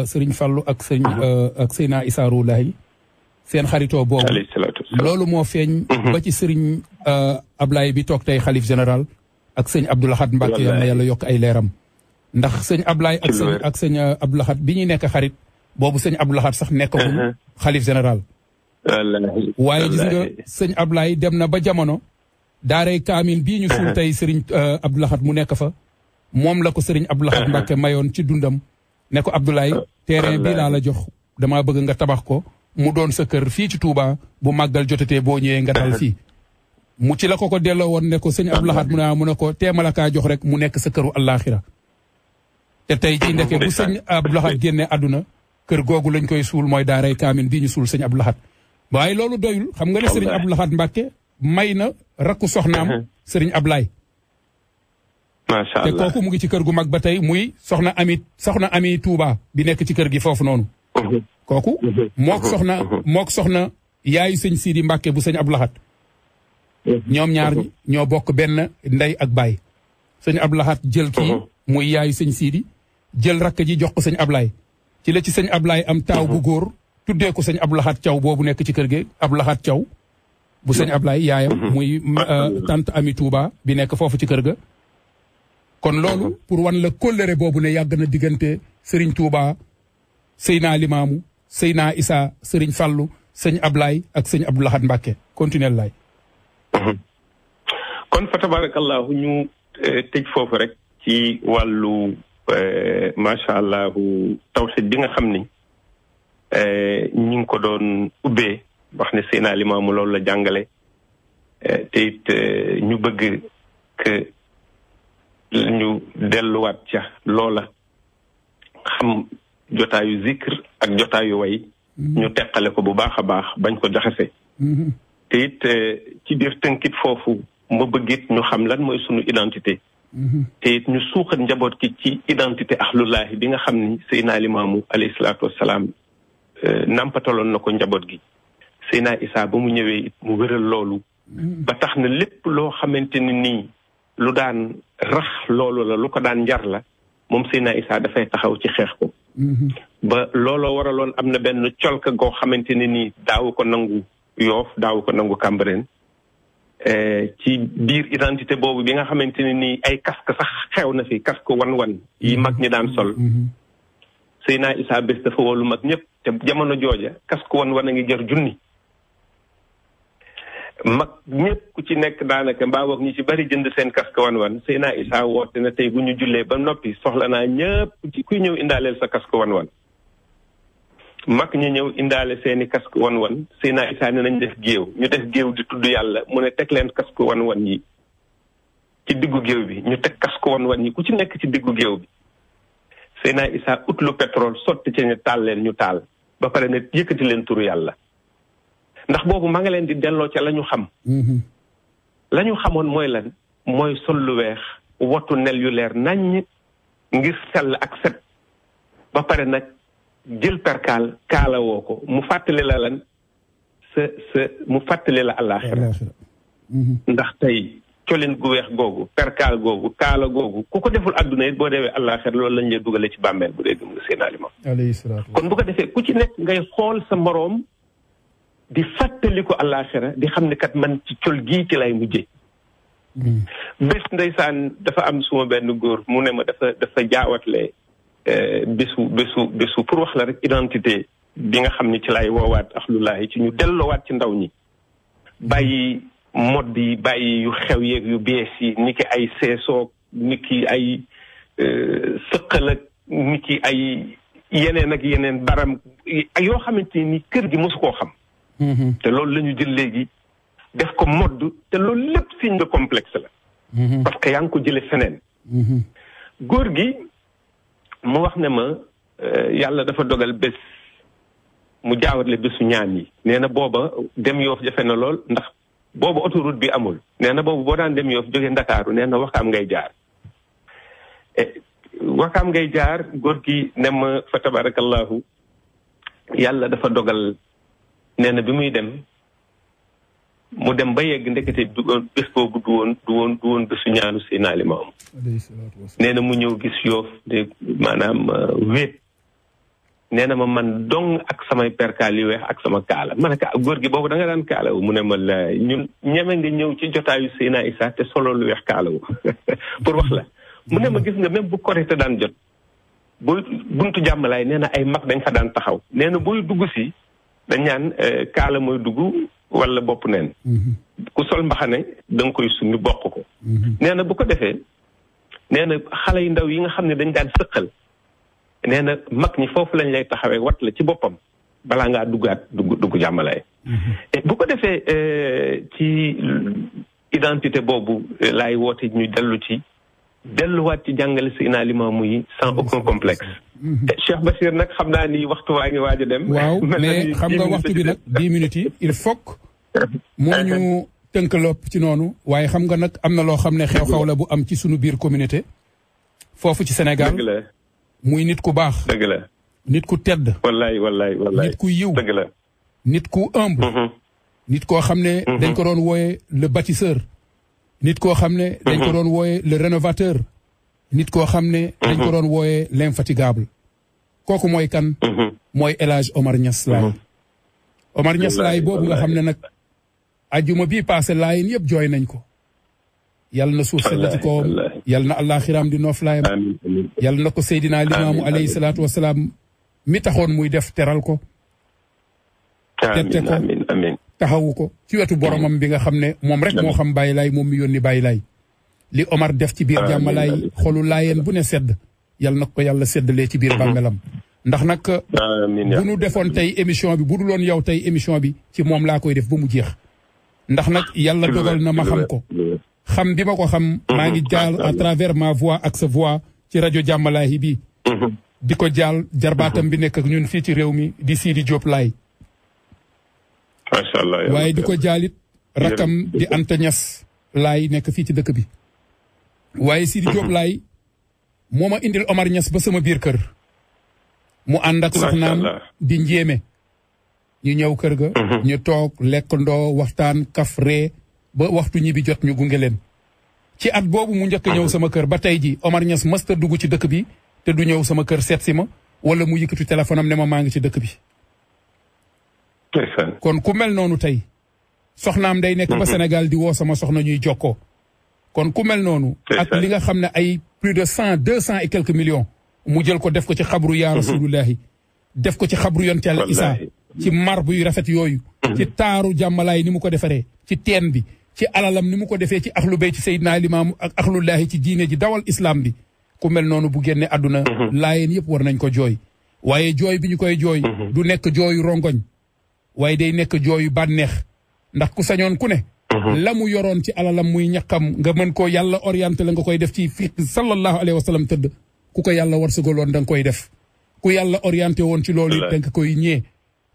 Serigne Fallou ak Seydina Issa Rouhou Laye seen xaritoo boobu loolu moo feeñ ba ci Serigne Ablaye bi toog tey xalif général ak sëñ Abdou Lahad Mbacké yal na yàlla yokk ay leeram ndax sëñ Ablaye ak sëñ Abdou Lahad bi ñuy nekk xarit boobu sëñ Abdou Lahad sax nekkagul xalif général waaye gis nga sëñ Ablaye dem na ba jamono daaray kaamil bii ñu suul tey Serigne Abdou Lahad mu nekk fa moom la ko Serigne Abdou Lahad Mbacké mayoon ci dundam ne ko Abdoulaye terrain bii laa la jox damaa bëgg nga tabax ko mu doon sa kër fii ci Touba bu màggal jotatee boo ñëwee nga dal fii mu ci la ko delloo woon ne ko sëñ Abdou Lahad mu ne ko teemala kaa jox rek mu nekk sa këru àllaaxira te tey ci ndeke bu sëñ Abdou Lahad génne àdduna kër googu lañ koy suul mooy daaray kaamil bii ñu suul sëñ Abdou Lahad waaye loolu doyul xam nga ne Serigne Abdou Lahad Mbacké may na rakku soxnaam Serigne Ablaye macha allah te kooku mu ngi ci kër gu mag ba tey muy soxna Ami Touba bi nekk ci kër gi foofu noonu kooku mook soxna yaayu sëñ Sidi Mbacké bu sëñ Abdou Lahad ñoom ñaar ñoo bokk benn ndey ak baay sëñ Abdou Lahad jël kii muy yaayu sëñ Sidi jël rakk ji jox ko sëñ Ablaye ci la ci sëñ Ablaye am taaw bu góor tuddee ko sëñ Abdou Lahad Thiaw boobu nekk ci kër gi Abdou Lahad Thiaw bu sëñ Ablaye yaayam muy tante Ami Touba bi nekk foofu ci kër ga kon loolu pour wan la kóllëre boobu ne yàgg na diggante Serigne Touba Seydina Limaamu Seydina Issa Serigne Fallou sëñ Ablaye ak sëñ Abdou Lahad Mbacké continuel laay kon fa tabarakallahu ñu tëj foofu rek ci wàllu macha allah tawxid bi nga xam ni ñi ngi ko doon ubbee wax ne Seydina Limaamu loolu la jàngale te it ñu bëgg que ñu delluwaat ca loola xam jotaayu zikr ak jotaayu way ñu teqale ko bu baax a baax bañ ko jaxase te it ci biir tënkit foofu ma bëggit ñu xam lan mooy sunu identité te it ñu suuxat njaboot ki ci identité ahlullahi bi nga xam ni Seydina Limaamu alayhi salaatu wassalaam nampataloon na ko njaboot gi Seydina Issa ba mu ñëwee it mu wéral loolu ba tax na lépp loo xamante ni nii lu daan rax loolu la lu ko daan njar la moom Seydina Issa dafay taxaw ci xeex ko ba looloo waraloon am na benn colka goo xamante ne nii daawu ko nangu Yoof daawu ko nangu Cambérène ci biir identité boobu bi nga xamante ne nii ay casque sax xew na fi casque wan-wan yi mag ñi daan sol Seydina Issa bés dafa wolu mag ñëpp te jamono jooja casque wan-wan a ngi jar junni mag ñëpp ku ci nekk daanaka mbaa boog ñi ci bari jënd seen casque wan-wan Seydina Issa woote na tey bu ñu jullee ba noppi soxla naa ñëpp ci kuy ñëw indaaleel sa casque wan-wan mag ñi ñëw indaale seeni casque wan-wan Seydina Issa ne nañ def géew ñu def géew di tudd yàlla mu ne teg leen casque wan-wan yi ci diggu géew bi ñu teg casque wan-wan yi ku ci nekk ci diggu géew bi Seydina Issa ut lu pétrole sotti ci ñu taal leen ñu taal ba pare ne yëkkati leen turu yàlla ndax boobu ma nga leen di delloo ca la ñu xam la ñu xamoon mooy lan mooy sol lu weex wotu nel yu leer naññ ngir sell ak set ba pare nag jël perkaal kaala woo ko mu fàttali la lan mu fàttali la àllaaxira ndax tey colin gu weex googu perkaal googu kaala googu ku ko deful adduna it boo demee àllaaxira loolu lañ lay dugale ci bàmmeel bu dee gëm nga seen aliment kon bu ko defee ku ci nekk ngay xool sa moroom di fàttali ko àllaaxira di xam ne kat man ci col gii ci lay mujjee bés ndeysaan dafa am suma benn góor mu ne ma dafa jaawatle bésu pour wax la rek identité bi nga xam ne ci lay woowaat axlullaahi ci ñu delloowaat ci ndaw ñi bàyyi modd yi bàyyi yu xew yeeg yu bees yi ni ki ay seesoog ni ki ay sëqal ak ni ki ay yeneen ak yeneen baram yoo xamante ni kër gi mosu koo xam te loolu la ñu jël léegi def ko modd te loolu lépp signe de complexe la parce que yaa ngi ko jële feneen góor gi mu wax ne ma yàlla dafa dogal bés mu jaawatle bésu ñaan yi nee na booba dem Yoof jafe na lool ndax booba autoroute bi amul nee na boobu boo daan dem Yoof jóge Ndakaaru nee na Wakaam ngay jaar Wakaam ngay jaar góor gi ne ma fa tabarakallahu yàlla dafa dogal nee na bi muy dem mu dem ba yegg ndekete bés boobu du woon bésu ñaanu Seydina Limaamu nee na mu ñëw gis Yoof de maanaam wéet nee na ma man dong ak samay perkaal yu weex ak sama kaala ma ne ko góor gi boobu da nga daan kaalawu mu ne ma la ñun ñeme nga ñëw ci jotaayu Seydina Issa te solo lu weex kaalawu pour wax la mu ne ma gis nga même bu korite daan jot booy buntu jàmmalaay nee na ay mag dañ fa daan taxaw nee na booy dugg si dañ ñaan kaala mooy dugg wala bopp neen ku sol mbaxane da nga koy summi bokk ko nee na bu ko defee nee na xale yu ndaw yi nga xam ne dañ daan sëqal nee na mag ñi foofu lañ lay taxawee wat la ci boppam balaa ngaa dugg jàmmalaay bu ko defee ci identité boobu laay woote ñu delluwaat ci jàngale Seydina Limaamu yi sans aucun complexe Cheikh Bachir nag xam naa ni waxtu waa ngi waaj a dem waaw mais xam nga waxtu bi nag 10 minutes yi il faut moo ñu tënkalopp ci noonu waaye xam nga nag am na loo xam ne xew-xew la bu am ci sunu biir communauté foofu ci Sénégal dëgg la muy nit ku baax dëgg la nit ku tedd wallaay nit ku yiw dëgg la nit ku humble nit koo xam ne dañ ko doon wooye le bâtisseur nit koo xam ne dañ ko doon wooye le rénovateur nit koo xam ne dañ ko doon wooye l'infatigable kooku mooy kan mooy El Hadj Omar Niass Laye Omar Niass Laye boobu nga xam ne nag ajjuma bii passé laayin yëpp jooy nañ ko yal na suuf seddati ko yal na àllaaxiraam di noof laayam yal na ko Seydina Limaamu alayhi salaatu wasalaam mi taxoon muy def teral ko tette ko taxawu ko ci wetu boromam bi nga xam ne moom rek moo xam Baye Laye moom mi yónni Baye Laye li Omar def ci biir jàmmalaay xolu laayeen bu ne sedd yal na ko yàlla seddalee ci biir bàmmeelam ndax nag bu nu defoon tey émission bi bu dul woon yow tey émission bi ci moom laa koy def ba mu jeex ndax nag yàlla dogal na ma xam ko xam bi ma ko xam maa ngi jaal à travers ma voix ak sa voix ci rajo jàmmalaay bi di ko jaal jarbaatam bi nekk ak ñun fii ci réew mi di Sidi Diop Laye macha allah waaye di ko jaalit rakam di Anta Niass Laye nekk fii ci dëkk bi waaye Sidi Diop Laye moo ma indil Omar Niass ba sama biir kër mu ànd ak soxnaam di njéeme ñu ñëw kër ga ñu toog lekkandoo waxtaan kaf ree ba waxtu ñibbi jot ñu gunge leen ci at boobu mu njëkk ñëw sama kër ba tey ji Omar Niass mësta dugg ci dëkk bi te du ñëw sama kër seet si ma wala mu yëkkatu téléphone am ne ma maa ngi ci dëkk bi kon ku mel noonu tey soxnaam day nekk ba Sénégal di woo sama soxna ñuy jokkoo kon ku mel noonu ak li nga xam ne ay plus de 200 et quelques millions mu jël ko def ko ci xabru yaa rasulullahi def ko ci xabru yonte Yàlla Isaa ci marbre yu rafet yooyu ci taaru jàmmalaay ni mu ko defaree ci teen bi ci alalam ni mu ko defee ci axlu bay ci Seydina Limaamu ak axlullaahi ci diine ji dawal islam bi ku mel noonu bu génne àdduna laayeen yëpp war nañ ko jooy waaye jooy bi ñu koy jooy du nekk jooyu rongoñ waaye day nekk jooyu bànneex ndax ku sañoon ku ne la mu yoroon ci alalam muy ñaqam nga mën ko yàlla orienté la nga koy def ci fi sallallahu alayhi wa sallam tëdd ku ko yàlla war sagaloon da nga koy def ku yàlla orienté woon ci loolu it da nga koy ñee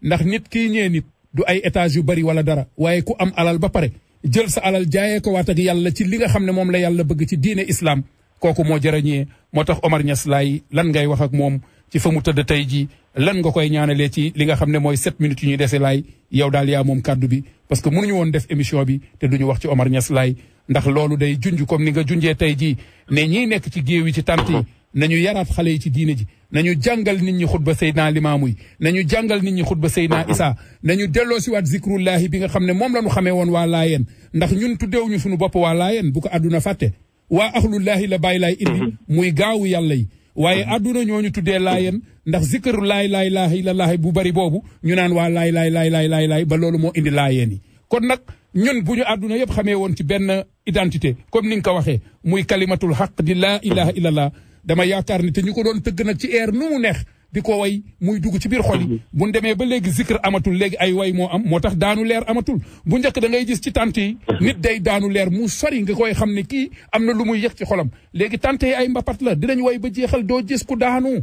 ndax nit kii ñee nit du ay étage yu bari wala dara waaye ku am alal ba pare jël sa alal jaayee ko waat ak yàlla ci li nga xam ne moom la yàlla bëgg ci diine islam kooku moo jarañee moo tax Omar Niass laay lan ngay wax ak moom ci fa mu tëdd tey ji lan nga koy ñaanalee ci li nga xam ne mooy 7 minutes yu ñuy dese laay yow daal yaa moom kàddu bi parce que mënuñu woon def émission bi te duñu wax ci Omar Niass laay ndax loolu day junj comme ni nga junjee tey jii ne ñiy nekk ci géew yi ci tant yi nañu yaraat xale yi ci diine ji nañu jàngal nit ñi xutba Seydina Limaamu yi nañu jàngal nit ñi xutba Seydina Isa nañu delloo si waat zikrullahi bi nga xam ne moom la ñu xamee woon waa Laayeen ndax ñun tuddeewuñu suñu bopp waa Laayeen bu ko àdduna fàtte waa ahlullahi la bàyyi laay indi muy gaawu yàlla yi waaye àdduna ñooñu tuddee Laayeen ndax zikru laay laay laahi ilallaahi bu bari boobu ñu naan waa laay laay laay laay laay laay ba loolu moo indi Laayeen yi kon nag ñun bu ñu àdduna yëpp xamee woon ci benn identité comme ni nga ko waxee muy kalimatul xaq di laa ilaha illallah dama yaakaar ni te ñu ko doon tëgg nag ci air nu mu neex di ko way muy dugg ci biir xol yi bu ñu demee ba léegi zikr amatul léegi ay way moo am moo tax daanu leer amatul bu njëkk da ngay gis ci tante yi nit day daanu leer mu sori nga koy xam ne kii am na lu muy yëg ci xolam léegi tante yi ay mbapat la dinañ way ba jeexal doo gis ku daanu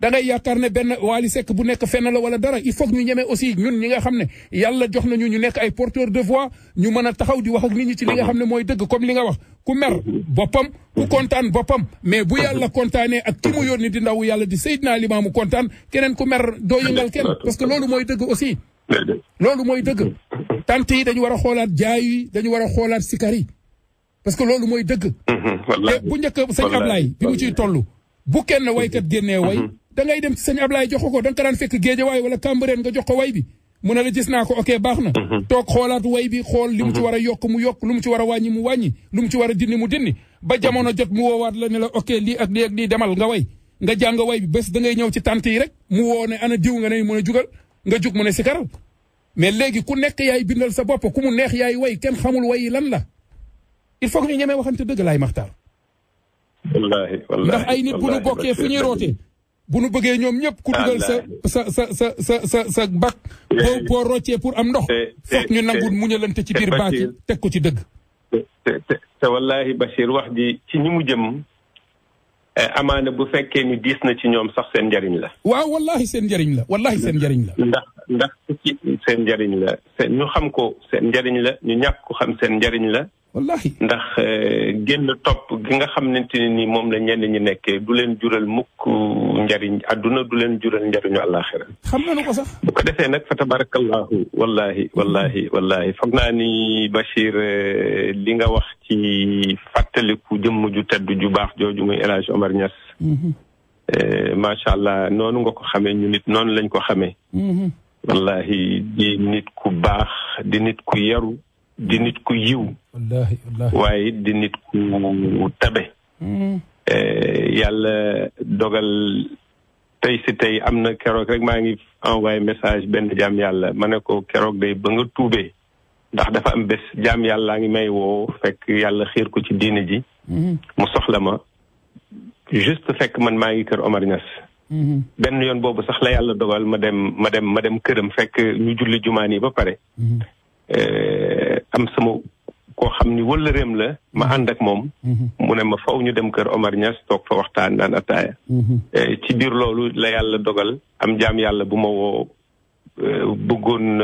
da ngay yaakaar ne benn Wally Seck bu nekk fenn la wala dara il faut que ñu ñemee aussi ñun ñi nga xam ne yàlla jox nañu ñu nekk ay porteur de voix ñu mën a taxaw di wax ak nit ñi ci li nga xam ne mooy dëgg comme li nga wax ku mer boppam ku kontaan boppam mais bu yàlla kontaanee ak ki mu yónni di ndaw yàlla di Seydina Limaamu kontaan keneen ku mer doo yëngal kenn parce que loolu mooy dëgg aussi loolu mooy dëgg tant yi dañu war a xoolaat jaay yi dañu war a xoolaat sikar yi parce que loolu mooy dëgg te bu njëkk sëñ Ablaye bi mu ciy toll bu kenn waykat génnee way da ngay dem ci sëñ Ablaye jox ko da nga ko daan fekk Géejawaay wala Cambérène nga jox ko way bi mu ne la gis naa ko ok baax na toog xoolaat way bi xool li mu ci war a yokk mu yokk lu mu ci war a wàññi mu wàññi lu mu ci war a dindi mu dindi ba jamono jot mu woowaat la ne la ok lii ak lii ak lii demal nga way nga jàng way bi bés da ngay ñëw ci tant yi rek mu woo ne ana diw nga ne mu ne jugal nga jug mu ne si karal mais léegi ku nekk yaay bindal sa bopp ku mu neex yaay way kenn xamul way yi lan la il faut que ñu ñemee waxante dëgg laay Maxtaar wallaahi ndax ay nit bu ñu bokkee fu ñuy rootee bu nu bëggee ñoom ñëpp ku dugal sa bac boo roccee pour am ndox foog ñu nangu muñalante ci biir baak yi teg ko ci dëgg te wallaahi Bachir wax ji ci ñi mu jëm amaana bu fekkee ni diis na ci ñoom sax seen njariñ la waaw wallaahi seen njariñ la wallaahi seen njariñ la ndax ci seen njariñ la ñu xam ko seen njariñ la ñu ñàkk ko xam seen njariñ la wallahi ndax génn topp gi nga xamante ne ni moom la ñenn ñi nekkee du leen jural mukk njariñ àdduna du leen jural njariñu àllaaxira xam nañu ko sax bu ko defee nag fa tabarakallahu wallahi foog naa ni Bachir li nga wax ci fàttaliku jëmm ju tedd ju baax jooju muy El Hadj Omar Niass macha allah noonu nga ko xamee ñu nit noonu lañ ko xamee wallahi di nit ku baax di nit ku yaru di nit ku yiw waaye di nit ku tabe yàlla dogal tey si tey am na keroog rek maa ngi envoyé message benn jaam yàlla ma ne ko keroog day ba nga tuubee ndax dafa am bés jaam yàllaa ngi may woo fekk yàlla xiir ko ci diine ji mu soxla ma juste fekk man maa ngi kër Omar Niass benn yoon boobu sax la yàlla dogal ma dem këram fekk ñu julli jumaan yi ba pare am sama koo xam ni wëllëreem la ma ànd ak moom mu ne ma faw ñu dem kër Omar Niass toog fa waxtaan naan ataaya ci biir loolu la yàlla dogal am jaam yàlla bu ma woo bëggoon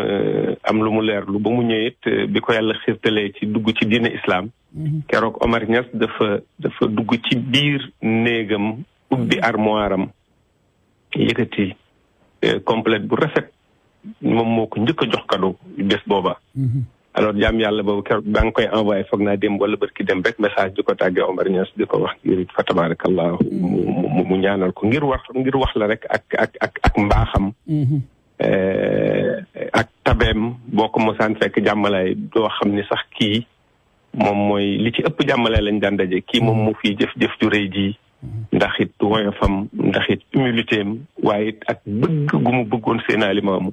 am lu mu leerlu ba mu ñëwit bi ko yàlla xiirtalee ci dugg ci diine islam keroog Omar Niass dafa dugg ci biir néegam ubbi armoire am yëkkati complète bu rafet moom moo ko njëkk a jox cadeau bés booba alors jaam yàlla boobu keroog daa ngi koy envoyé foog naa dem wala bërki dem rek message di ko tàggee Omar Niass di ko wax ngir fa tabarakallahu mu ñaanal ko ngir wax la rek ak mbaaxam ak tabeem boo ko mosaan fekk jàmmalaay doo xam ni sax kii moom mooy li ci ëpp jàmmalaay lañ daan daje kii moom mu fii jëf ju rëy ji ndax it woyofam ndax it humilité am waaye it ak bëgg gu mu bëggoon Seydina Limaamu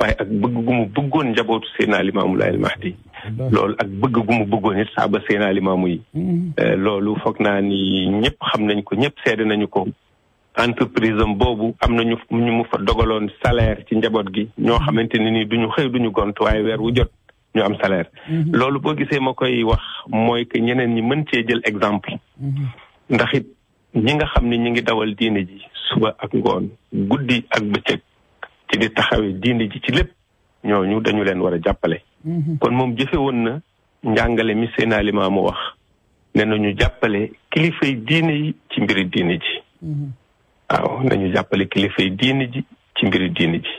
waaye ak bëgg gu mu bëggoon njabootu Seydina Limaamu Laay Mahdi loolu ak bëgg gu mu bëggoon it saaba Seydina Limaamu yi loolu foog naa ni ñëpp xam nañ ko ñëpp seede nañu ko entreprise am boobu am na ñu mu fa dogaloon salaire ci njaboot gi ñoo xamante ne ni duñu xëy duñu gont waaye weer wu jot ñu am salaire loolu boo gisee ma koy wax mooy que ñeneen ñi mën cee jël exemple ndax it ñi nga xam ne ñi ngi dawal diine ji suba ak ngoon guddi ak bëccëg ci di taxawee diine ji ci lépp ñooñu dañu leen war a jàppale kon moom jëfe woon na njàngale mi Seydina Limaamu wax ne nañu jàppale kilifay diine yi ci mbiri diine ji waaw nañu jàppale kilifay diine ji ci mbiri diine ji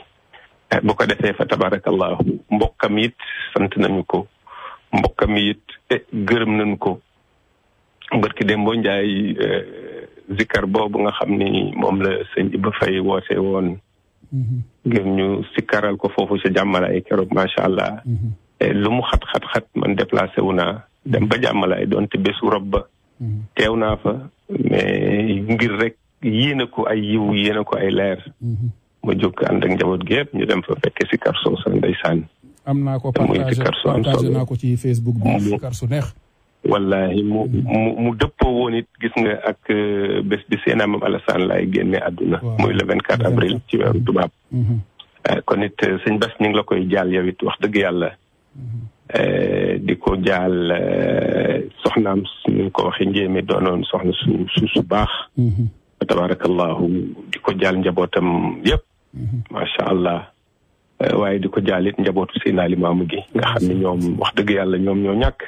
bu ko defee fa tabarakallahu mbokkam it sant nañu ko mbokkam it gërëm nañu ko barki Dembo Njaay zikar boobu nga xam ni moom la sëñ Iba Faye woote woon ngir ñu sikkaral ko foofu ci jàmmalaay keroog macha allah lu mu xat man déplacé wu naa dem ba jàmmalaay doonte bésu rob ba teew naa fa mais ngir rek yéene ko ay yiw yéene ko ay leer ma jóg ànd ak njaboot gi yëpp ñu dem fa fekke sikkar soosa ndeysaan am naa ko partagé naa ko ci Facebook bi sikkar su neex wallahi mu dëppoo woon it gis nga ak bés bi Seydina Maam Alassane laay génne àdduna muy le 24 avril ci weeru tubaab kon it sëñ Bass ñu ngi la koy jaal yow it wax dëgg yàlla di ko jaal soxnaam ñu ko waxee njéeme doonoon soxna su baax tabarakallahu di ko jaal njabootam yëpp macha allah waaye di ko jaal it njabootu Seydina Limaamu gi nga xam ne ñoom wax dëgg yàlla ñoom ñoo ñàkk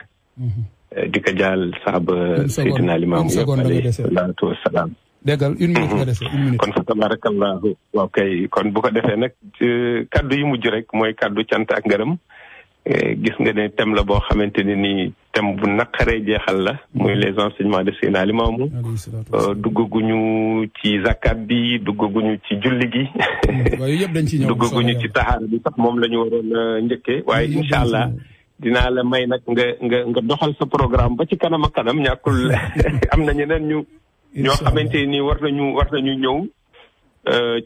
di ko jaal saaba Seydina Limaamu yëpp alayhi salaatu wassalaam déggal une minute nga dese une minute kon fa tabarakallahu waaw kay kon bu ko defee nag kaddu yi mujj rek mooy kaddu cant ak ngërëm gis nga ne thème la boo xamante ne nii thème bu naqaree jeexal la muy les enseignements de Seydina Limaamu duggaguñu ci zakat bi duggaguñu ci julli gi duggaguñu ci taxaar bi sax moom la ñu waroon njëkkee waaye incha allah dinaa la may nag nga doxal sa programme ba ci kanam ak kanam ñàkkul am na ñeneen ñoo xamante ni war nañu ñëw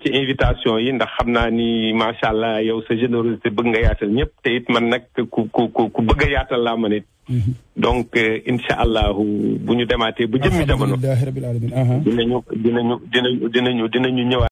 ci invitation yi ndax xam naa ni macha allah yow sa générosité bëgg nga yaatal ñëpp te it man nag ku bëgg a yaatal laa man it donc incha allahu bu ñu demaatee bu jëmmi jamono dinañu ñëwaat